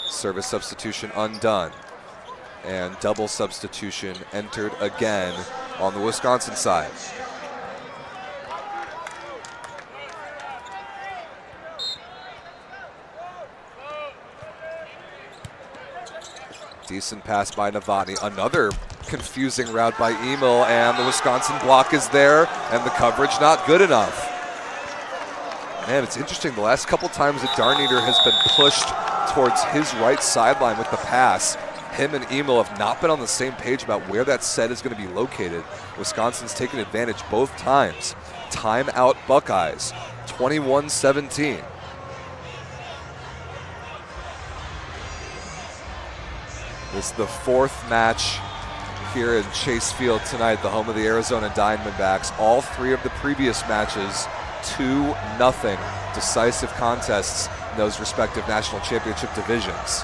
S1: Service substitution undone. And double substitution entered again on the Wisconsin side. Decent pass by Novotny. Another confusing route by Emil, and the Wisconsin block is there, and the coverage not good enough. Man, it's interesting. The last couple times that Darneater has been pushed towards his right sideline with the pass, him and Emil have not been on the same page about where that set is going to be located. Wisconsin's taken advantage both times. Timeout Buckeyes, 21-17. This is the fourth match here in Chase Field tonight, the home of the Arizona Diamondbacks. All three of the previous matches, 2-0 decisive contests in those respective national championship divisions.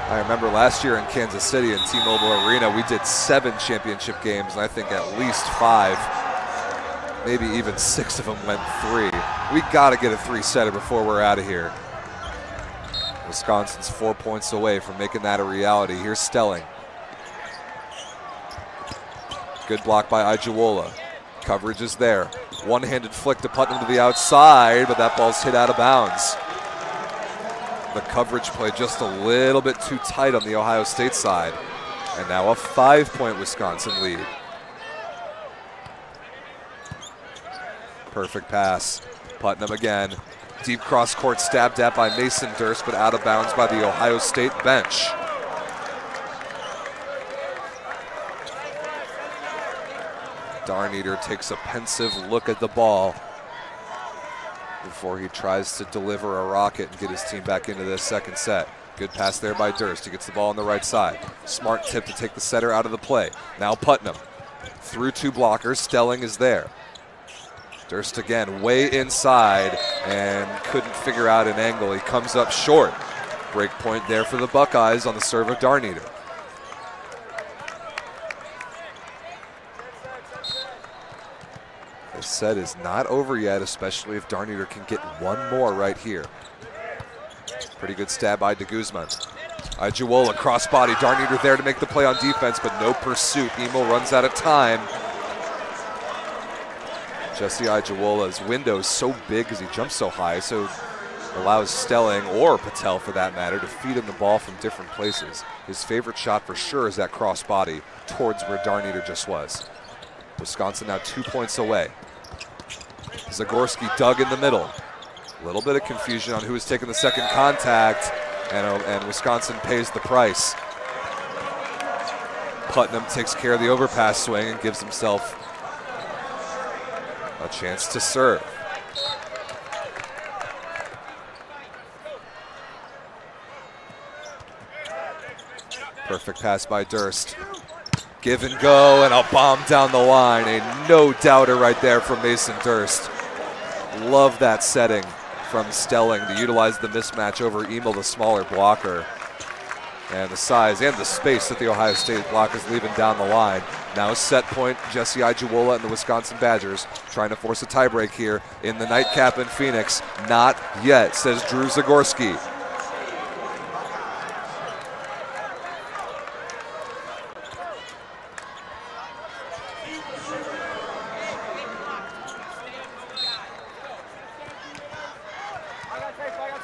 S1: I remember last year in Kansas City in T-Mobile Arena, we did 7 championship games, and I think at least 5, maybe even 6 of them went 3. We got to get a 3-setter before we're out of here. Wisconsin's 4 points away from making that a reality. Here's Stelling. Good block by Igiwola. Coverage is there. One-handed flick to Putnam to the outside, but that ball's hit out of bounds. The coverage play just a little bit too tight on the Ohio State side. And now a 5-point Wisconsin lead. Perfect pass. Putnam again. Deep cross court stabbed at by Mason Durst, but out of bounds by the Ohio State bench. Darneater takes a pensive look at the ball before he tries to deliver a rocket and get his team back into this second set. Good pass there by Durst. He gets the ball on the right side. Smart tip to take the setter out of the play. Now Putnam through 2 blockers. Stelling is there. Durst again way inside and couldn't figure out an angle. He comes up short. Break point there for the Buckeyes on the serve of Darneater. This set is not over yet, especially if Darniter can get one more right here. Pretty good stab by de Guzman. Ajuola crossbody, Darniter there to make the play on defense, but no pursuit. Emil runs out of time. Jesse Ajuola's window is so big because he jumps so high, so allows Stelling, or Patel for that matter, to feed him the ball from different places. His favorite shot for sure is that crossbody towards where Darniter just was. Wisconsin now 2 points away. Zagorski dug in the middle. A little bit of confusion on who was taking the second contact, and Wisconsin pays the price. Putnam takes care of the overpass swing and gives himself a chance to serve. Perfect pass by Durst. Give and go, and a bomb down the line. A no-doubter right there from Mason Durst. Love that setting from Stelling to utilize the mismatch over Emil, the smaller blocker. And the size and the space that the Ohio State block is leaving down the line. Now set point, Jesse Ajuola and the Wisconsin Badgers trying to force a tiebreak here in the nightcap in Phoenix. Not yet, says Drew Zagorski.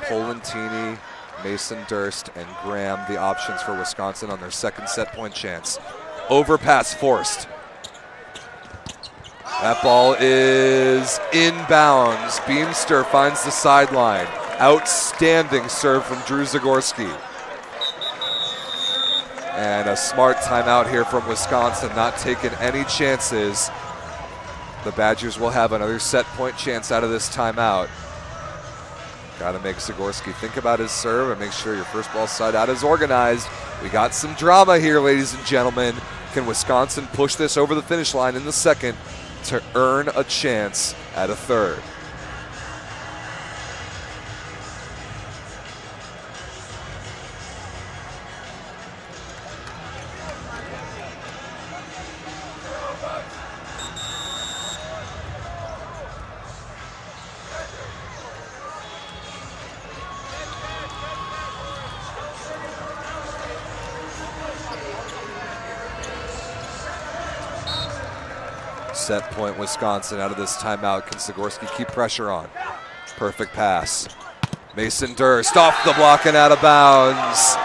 S1: Polentini, Mason Durst, and Graham, the options for Wisconsin on their second set point chance. Overpass forced. That ball is inbounds. Beamster finds the sideline. Outstanding serve from Drew Zagorski. And a smart timeout here from Wisconsin, not taking any chances. The Badgers will have another set point chance out of this timeout. Got to make Zagorski think about his serve and make sure your first ball side out is organized. We got some drama here, ladies and gentlemen. Can Wisconsin push this over the finish line in the second to earn a chance at a third? Set point Wisconsin out of this timeout. Can Zagorski keep pressure on? Perfect pass. Mason Durst off the block and out of bounds.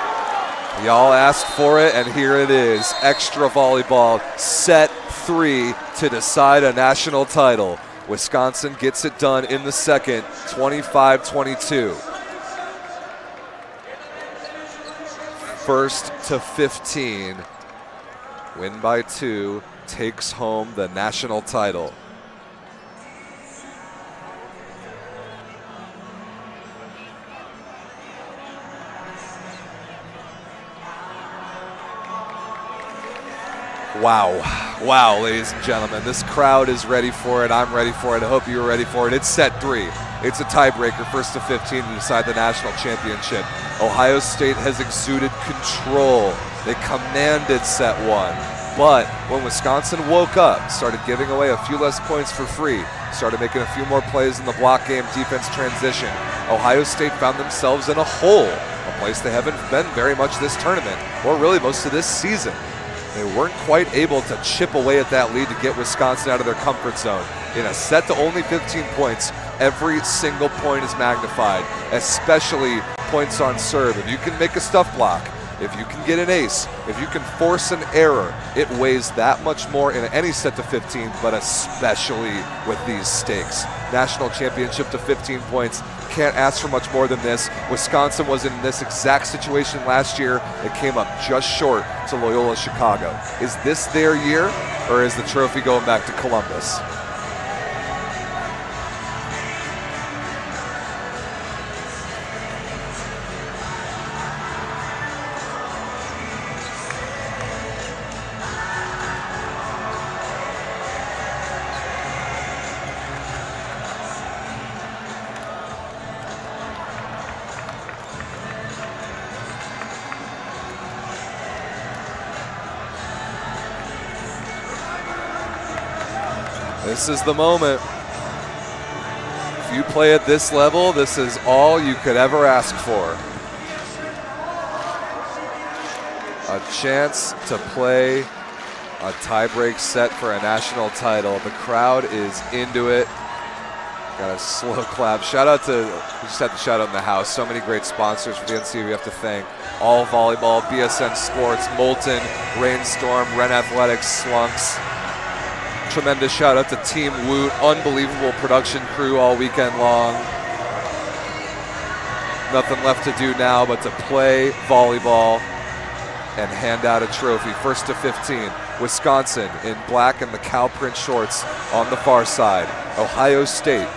S1: Y'all asked for it, and here it is. Extra volleyball, set 3 to decide a national title. Wisconsin gets it done in the second, 25-22. First to 15. Win by 2. Takes home the national title. Wow, ladies and gentlemen. This crowd is ready for it. I'm ready for it. I hope you're ready for it. It's set 3. It's a tiebreaker, first to 15 to decide the national championship. Ohio State has exuded control. They commanded set 1. But when Wisconsin woke up, started giving away a few less points for free, started making a few more plays in the block game, defense transition, Ohio State found themselves in a hole, a place they haven't been very much this tournament, or really most of this season. They weren't quite able to chip away at that lead to get Wisconsin out of their comfort zone. In a set to only 15 points, every single point is magnified, especially points on serve. If you can make a stuff block, if you can get an ace, if you can force an error, it weighs that much more in any set to 15, but especially with these stakes. National championship to 15 points. Can't ask for much more than this. Wisconsin was in this exact situation last year. It came up just short to Loyola Chicago. Is this their year, or is the trophy going back to Columbus? This is the moment. If you play at this level, this is all you could ever ask for. A chance to play a tiebreak set for a national title. The crowd is into it. Got a slow clap. Shout out to, we just had to shout out in the house, so many great sponsors for the NCVF to thank. All Volleyball, BSN Sports, Molten, Rainstorm, Ren Athletics, Slunks. Tremendous shout out to Team Woot, unbelievable production crew all weekend long. Nothing left to do now but to play volleyball and hand out a trophy. First to 15, Wisconsin in black and the cow print shorts on the far side. Ohio State,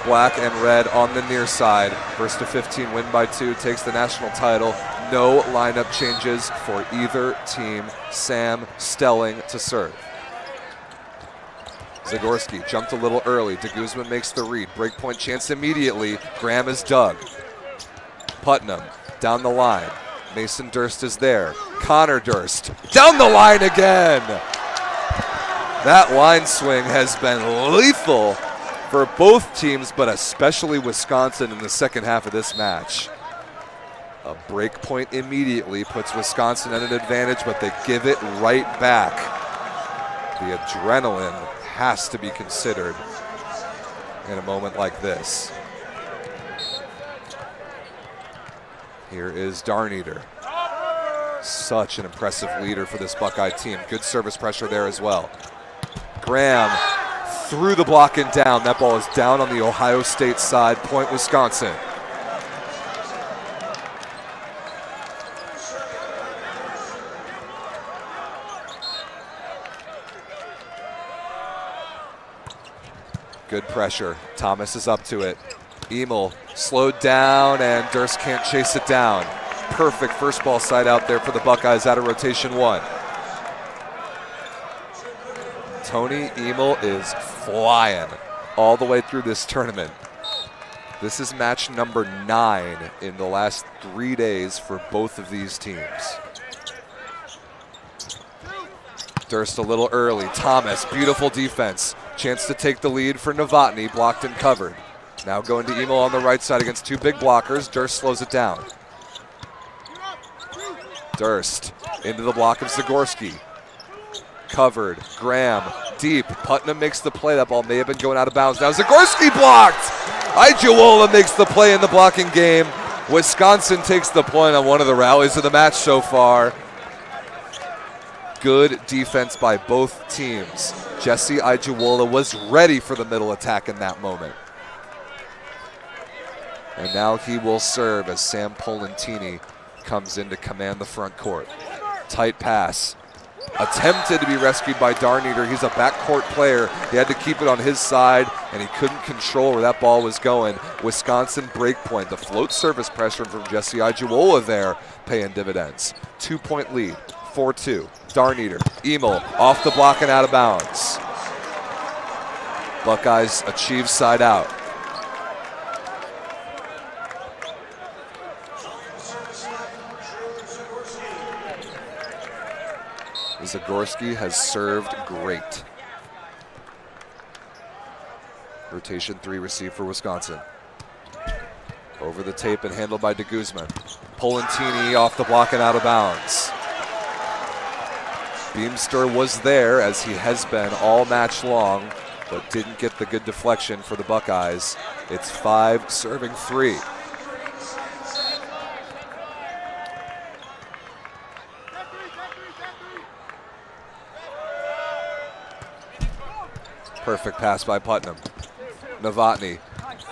S1: black and red on the near side. First to 15, win by 2, takes the national title. No lineup changes for either team. Sam Stelling to serve. Zagorski jumped a little early. De Guzman makes the read. Breakpoint chance immediately. Graham is dug. Putnam down the line. Mason Durst is there. Connor Durst down the line again. That line swing has been lethal for both teams, but especially Wisconsin in the second half of this match. A break point immediately puts Wisconsin at an advantage, but they give it right back. The adrenaline has to be considered in a moment like this. Here is Darneater. Such an impressive leader for this Buckeye team. Good service pressure there as well. Graham through the block and down. That ball is down on the Ohio State side. Point Wisconsin. Good pressure. Thomas is up to it. Emil slowed down and Durst can't chase it down. Perfect first ball side out there for the Buckeyes out of rotation 1. Tony Emil is flying all the way through this tournament. This is match number 9 in the last 3 days for both of these teams. Durst a little early. Thomas, beautiful defense. Chance to take the lead for Novotny, blocked and covered. Now going to Emil on the right side against 2 big blockers. Durst slows it down. Durst into the block of Zagorski. Covered. Graham deep. Putnam makes the play. That ball may have been going out of bounds. Now Zagorski blocked. Ijuwola makes the play in the blocking game. Wisconsin takes the point on one of the rallies of the match so far. Good defense by both teams. Jesse Ijuwola was ready for the middle attack in that moment. And now he will serve as Sam Polentini comes in to command the front court. Tight pass. Attempted to be rescued by Darneater. He's a backcourt player. He had to keep it on his side, and he couldn't control where that ball was going. Wisconsin break point. The float service pressure from Jesse Ijuwola there paying dividends. 2-point lead, 4-2. Darneater, Emil off the block and out of bounds. Buckeyes achieve side out. Zagorski has served great. Rotation 3 receive for Wisconsin. Over the tape and handled by De Guzman. Polentini off the block and out of bounds. Beamster was there, as he has been all match long, but didn't get the good deflection for the Buckeyes. It's 5 serving 3. Perfect pass by Putnam. Novotny,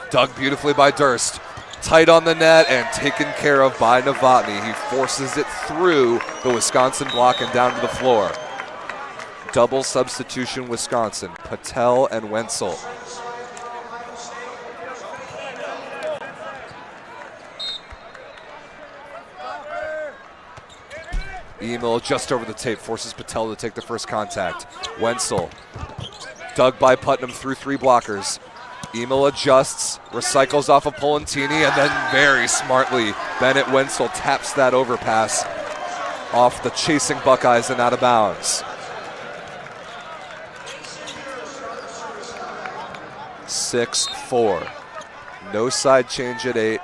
S1: dug beautifully by Durst. Tight on the net and taken care of by Novotny. He forces it through the Wisconsin block and down to the floor. Double substitution Wisconsin, Patel and Wenzel. Emil just over the tape, forces Patel to take the first contact. Wenzel, dug by Putnam through 3 blockers. Emil adjusts, recycles off of Polentini, and then very smartly, Bennett Wenzel taps that overpass off the chasing Buckeyes and out of bounds. 6-4. No side change at 8,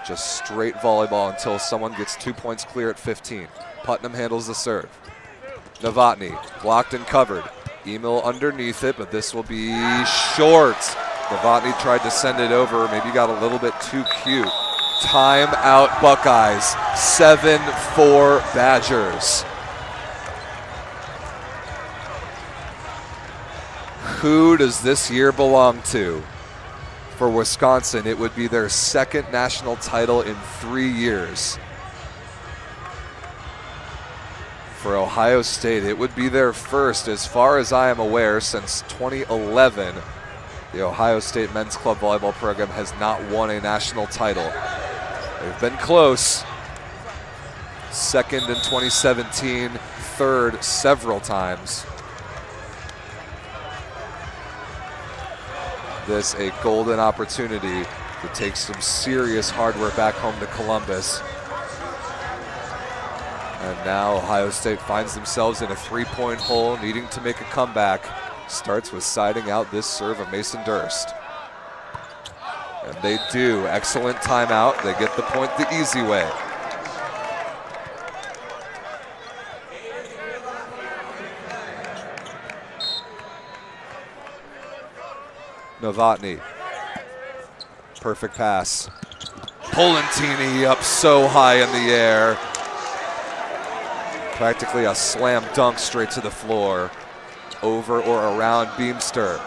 S1: just straight volleyball until someone gets 2 points clear at 15. Putnam handles the serve. Novotny blocked and covered. Emil underneath it, but this will be short. Novotny tried to send it over, maybe got a little bit too cute. Timeout Buckeyes, 7-4 Badgers. Who does this year belong to? For Wisconsin, it would be their second national title in 3 years. For Ohio State, it would be their first, as far as I am aware, since 2011. The Ohio State men's club volleyball program has not won a national title. They've been close. Second in 2017, third several times. This a golden opportunity to take some serious hardware back home to Columbus. And now Ohio State finds themselves in a 3-point hole, needing to make a comeback. Starts with siding out this serve of Mason Durst. And they do. Excellent timeout. They get the point the easy way. Novotny. Perfect pass. Polentini up so high in the air. Practically a slam dunk straight to the floor. Over or around Beamster.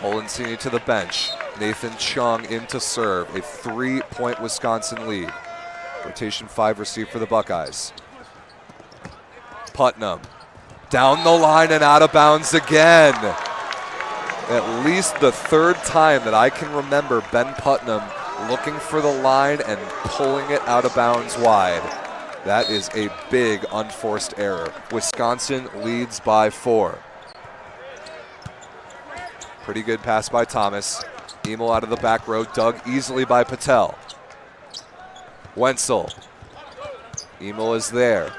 S1: Polentini to the bench. Nathan Chung in to serve. A 3-point Wisconsin lead. Rotation 5 received for the Buckeyes. Putnam. Down the line and out of bounds again. At least the third time that I can remember Ben Putnam looking for the line and pulling it out of bounds wide. That is a big unforced error. Wisconsin leads by 4. Pretty good pass by Thomas. Emil out of the back row, dug easily by Patel. Wenzel. Emil is there.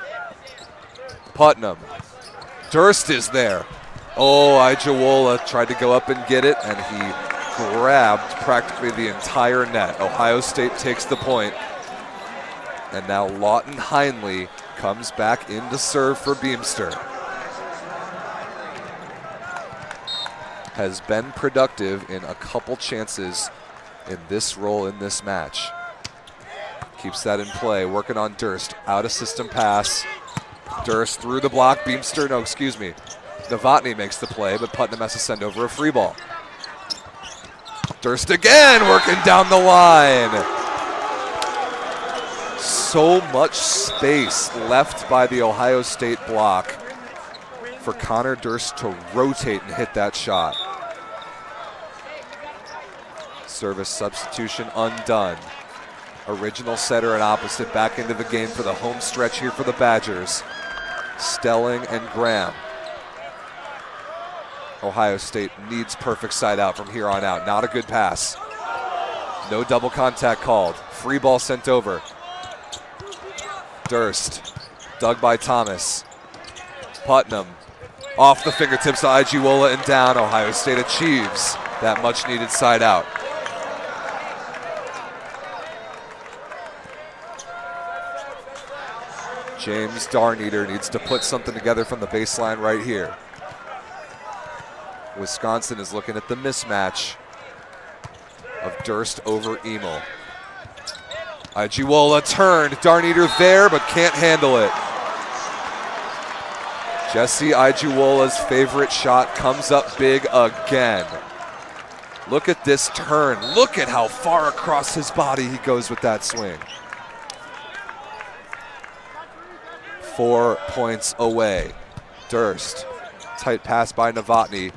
S1: Putnam. Durst is there. Oh, Ijawola tried to go up and get it, and he grabbed practically the entire net. Ohio State takes the point. And now Lawton Heinley comes back in to serve for Beamster. Has been productive in a couple chances in this role in this match. Keeps that in play, working on Durst. Out of system pass. Durst through the block. Novotny makes the play, but Putnam has to send over a free ball. Durst again, working down the line. So much space left by the Ohio State block for Connor Durst to rotate and hit that shot. Service substitution undone. Original setter and opposite back into the game for the home stretch here for the Badgers. Stelling and Graham. Ohio State needs perfect side out from here on out. Not a good pass. No double contact called. Free ball sent over. Durst, dug by Thomas. Putnam, off the fingertips to Ijawola and down. Ohio State achieves that much needed side out. James Darneater needs to put something together from the baseline right here. Wisconsin is looking at the mismatch of Durst over Emil. Ijawola turned, Darneater there, but can't handle it. Jesse Ijiwola's favorite shot comes up big again. Look at this turn. Look at how far across his body he goes with that swing. 4 points away. Durst, tight pass by Novotny.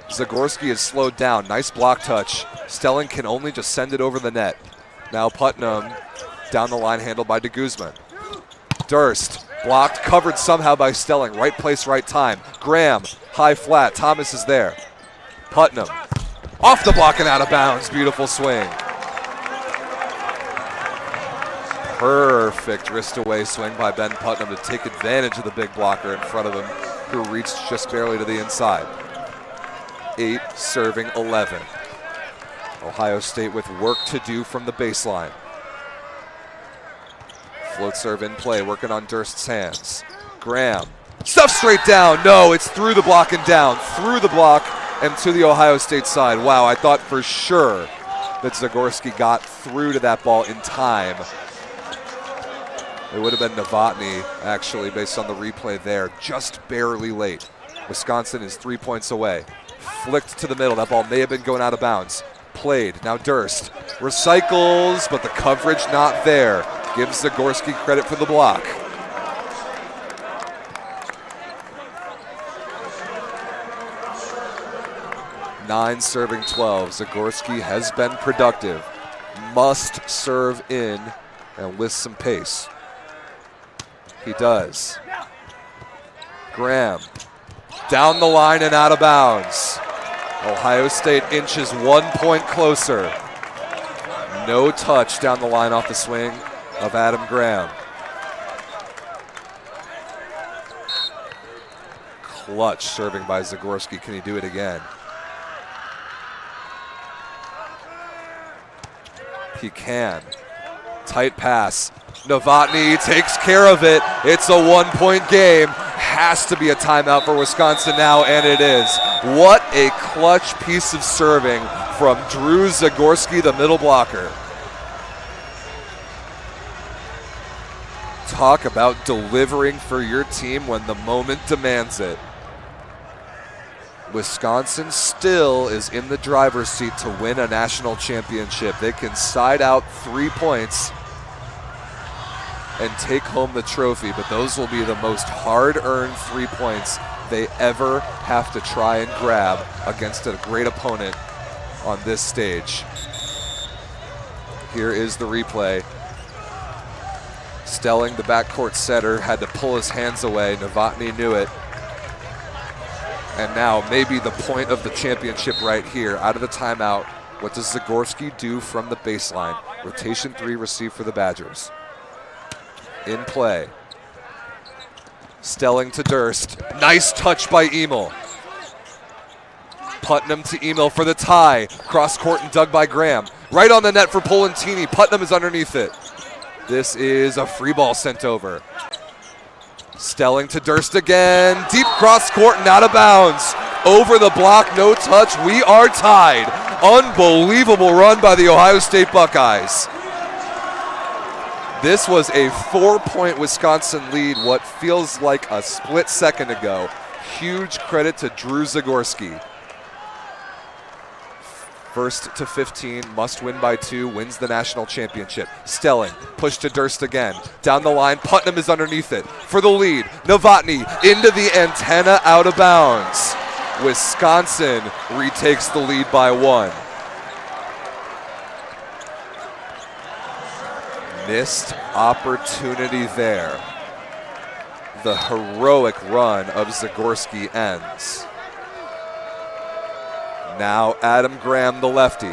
S1: Zagorski is slowed down, nice block touch. Stelling can only just send it over the net. Now Putnam down the line, handled by de Guzman. Durst, blocked, covered somehow by Stelling. Right place, right time. Graham, high flat, Thomas is there. Putnam, off the block and out of bounds, beautiful swing. Perfect wrist away swing by Ben Putnam to take advantage of the big blocker in front of him, who reached just barely to the inside. 8 serving 11. Ohio State with work to do from the baseline. Float serve in play, working on Durst's hands. Graham, stuff straight down. No, it's through the block and down. Through the block and to the Ohio State side. Wow, I thought for sure that Zagorski got through to that ball in time. It would have been Novotny, actually, based on the replay there. Just barely late. Wisconsin is 3 points away. Flicked to the middle. That ball may have been going out of bounds. Played. Now Durst recycles, but the coverage not there. Gives Zagorski credit for the block. Nine serving 12. Zagorski has been productive. Must serve in and with some pace. He does. Graham down the line and out of bounds. Ohio State inches 1 point closer. No touch down the line off the swing of Adam Graham. Clutch serving by Zagorski. Can he do it again? He can. Tight pass. Novotny takes care of it. It's a 1 point game. Has to be a timeout for Wisconsin now, and it is. What a clutch piece of serving from Drew Zagorski, the middle blocker. Talk about delivering for your team when the moment demands it. Wisconsin still is in the driver's seat to win a national championship. They can side out 3 points and take home the trophy, but those will be the most hard-earned 3 points they ever have to try and grab against a great opponent on this stage. Here is the replay. Stelling, the backcourt setter, had to pull his hands away. Novotny knew it. And now maybe the point of the championship right here. Out of the timeout, what does Zagorski do from the baseline? Rotation 3 receive for the Badgers. In play. Stelling to Durst. Nice touch by Emil. Putnam to Emil for the tie. Cross court and dug by Graham. Right on the net for Polentini. Putnam is underneath it. This is a free ball sent over. Stelling to Durst again. Deep cross court and out of bounds. Over the block, no touch. We are tied. Unbelievable run by the Ohio State Buckeyes. This was a 4 point Wisconsin lead, what feels like a split second ago. Huge credit to Drew Zagorski. First to 15, must win by 2, wins the national championship. Stelling, push to Durst again. Down the line, Putnam is underneath it. For the lead, Novotny into the antenna, out of bounds. Wisconsin retakes the lead by 1. Missed opportunity there. The heroic run of Zagorski ends. Now Adam Graham, the lefty.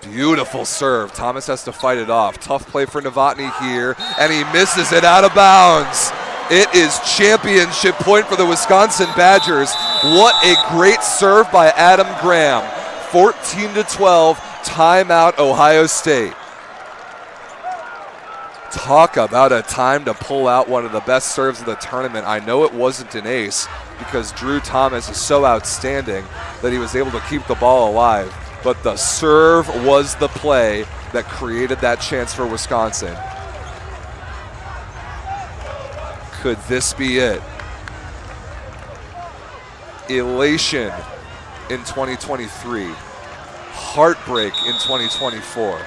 S1: Beautiful serve. Thomas has to fight it off. Tough play for Novotny here, and he misses it out of bounds. It is championship point for the Wisconsin Badgers. What a great serve by Adam Graham. 14-12, timeout Ohio State. Talk about a time to pull out one of the best serves of the tournament. I know it wasn't an ace because Drew Thomas is so outstanding that he was able to keep the ball alive. But the serve was the play that created that chance for Wisconsin. Could this be it? Elation in 2023. Heartbreak in 2024.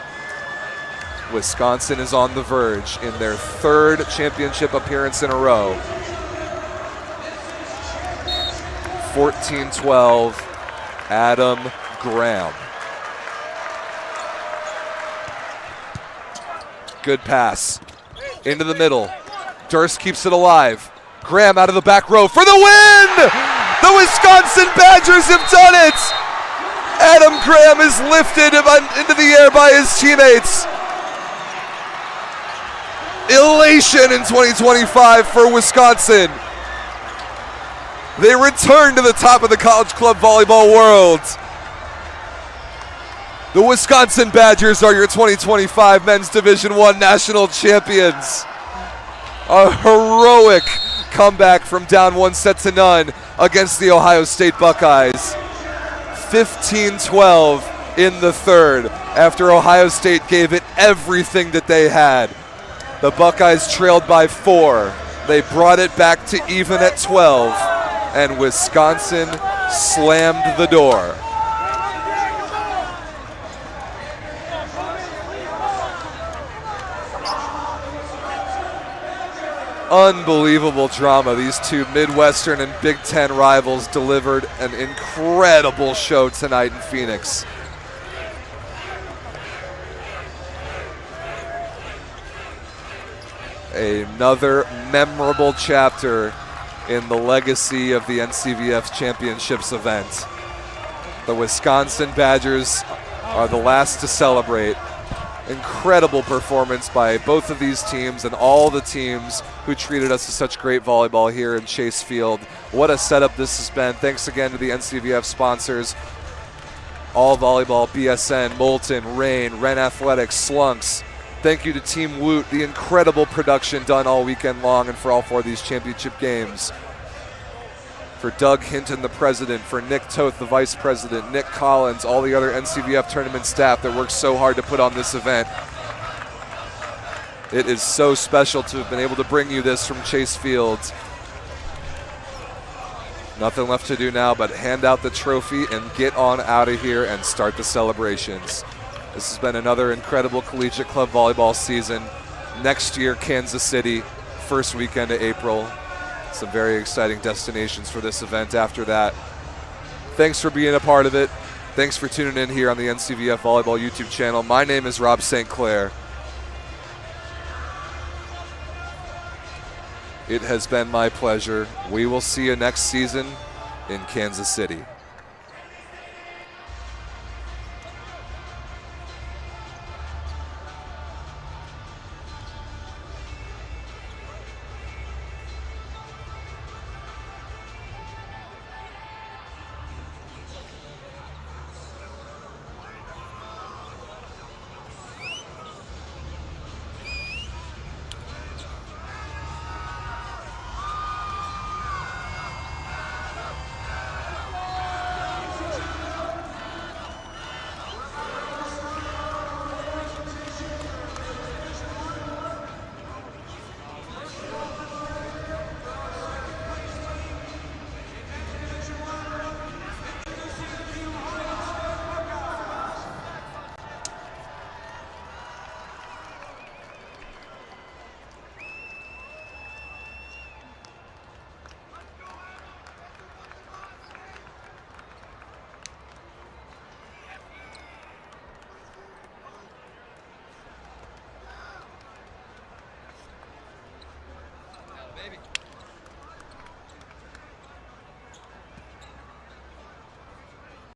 S1: Wisconsin is on the verge in their 3rd championship appearance in a row. 14-12, Adam Graham. Good pass. Into the middle. Durst keeps it alive. Graham out of the back row for the win! The Wisconsin Badgers have done it! Adam Graham is lifted into the air by his teammates. Elation in 2025 for Wisconsin. They return to the top of the college club volleyball world. The Wisconsin Badgers are your 2025 Men's Division I National Champions. A heroic comeback from down 1-0 against the Ohio State Buckeyes. 15-12 in the third after Ohio State gave it everything that they had. The Buckeyes trailed by 4. They brought it back to even at 12, and Wisconsin slammed the door. Unbelievable drama. These two Midwestern and Big Ten rivals delivered an incredible show tonight in Phoenix. Another memorable chapter in the legacy of the NCVF Championships event. The Wisconsin Badgers are the last to celebrate. Incredible performance by both of these teams and all the teams who treated us to such great volleyball here in Chase Field. What a setup this has been. Thanks again to the NCVF sponsors, All Volleyball, BSN, Moulton, Rain, Wren Athletics, Slunks. Thank you to Team Woot, the incredible production done all weekend long and for all 4 of these championship games. For Doug Hinton, the president, for Nick Toth, the vice president, Nick Collins, all the other NCVF tournament staff that worked so hard to put on this event. It is so special to have been able to bring you this from Chase Field. Nothing left to do now but hand out the trophy and get on out of here and start the celebrations. This has been another incredible Collegiate Club volleyball season. Next year, Kansas City, first weekend of April. Some very exciting destinations for this event after that. Thanks for being a part of it. Thanks for tuning in here on the NCVF Volleyball YouTube channel. My name is Rob St. Clair. It has been my pleasure. We will see you next season in Kansas City.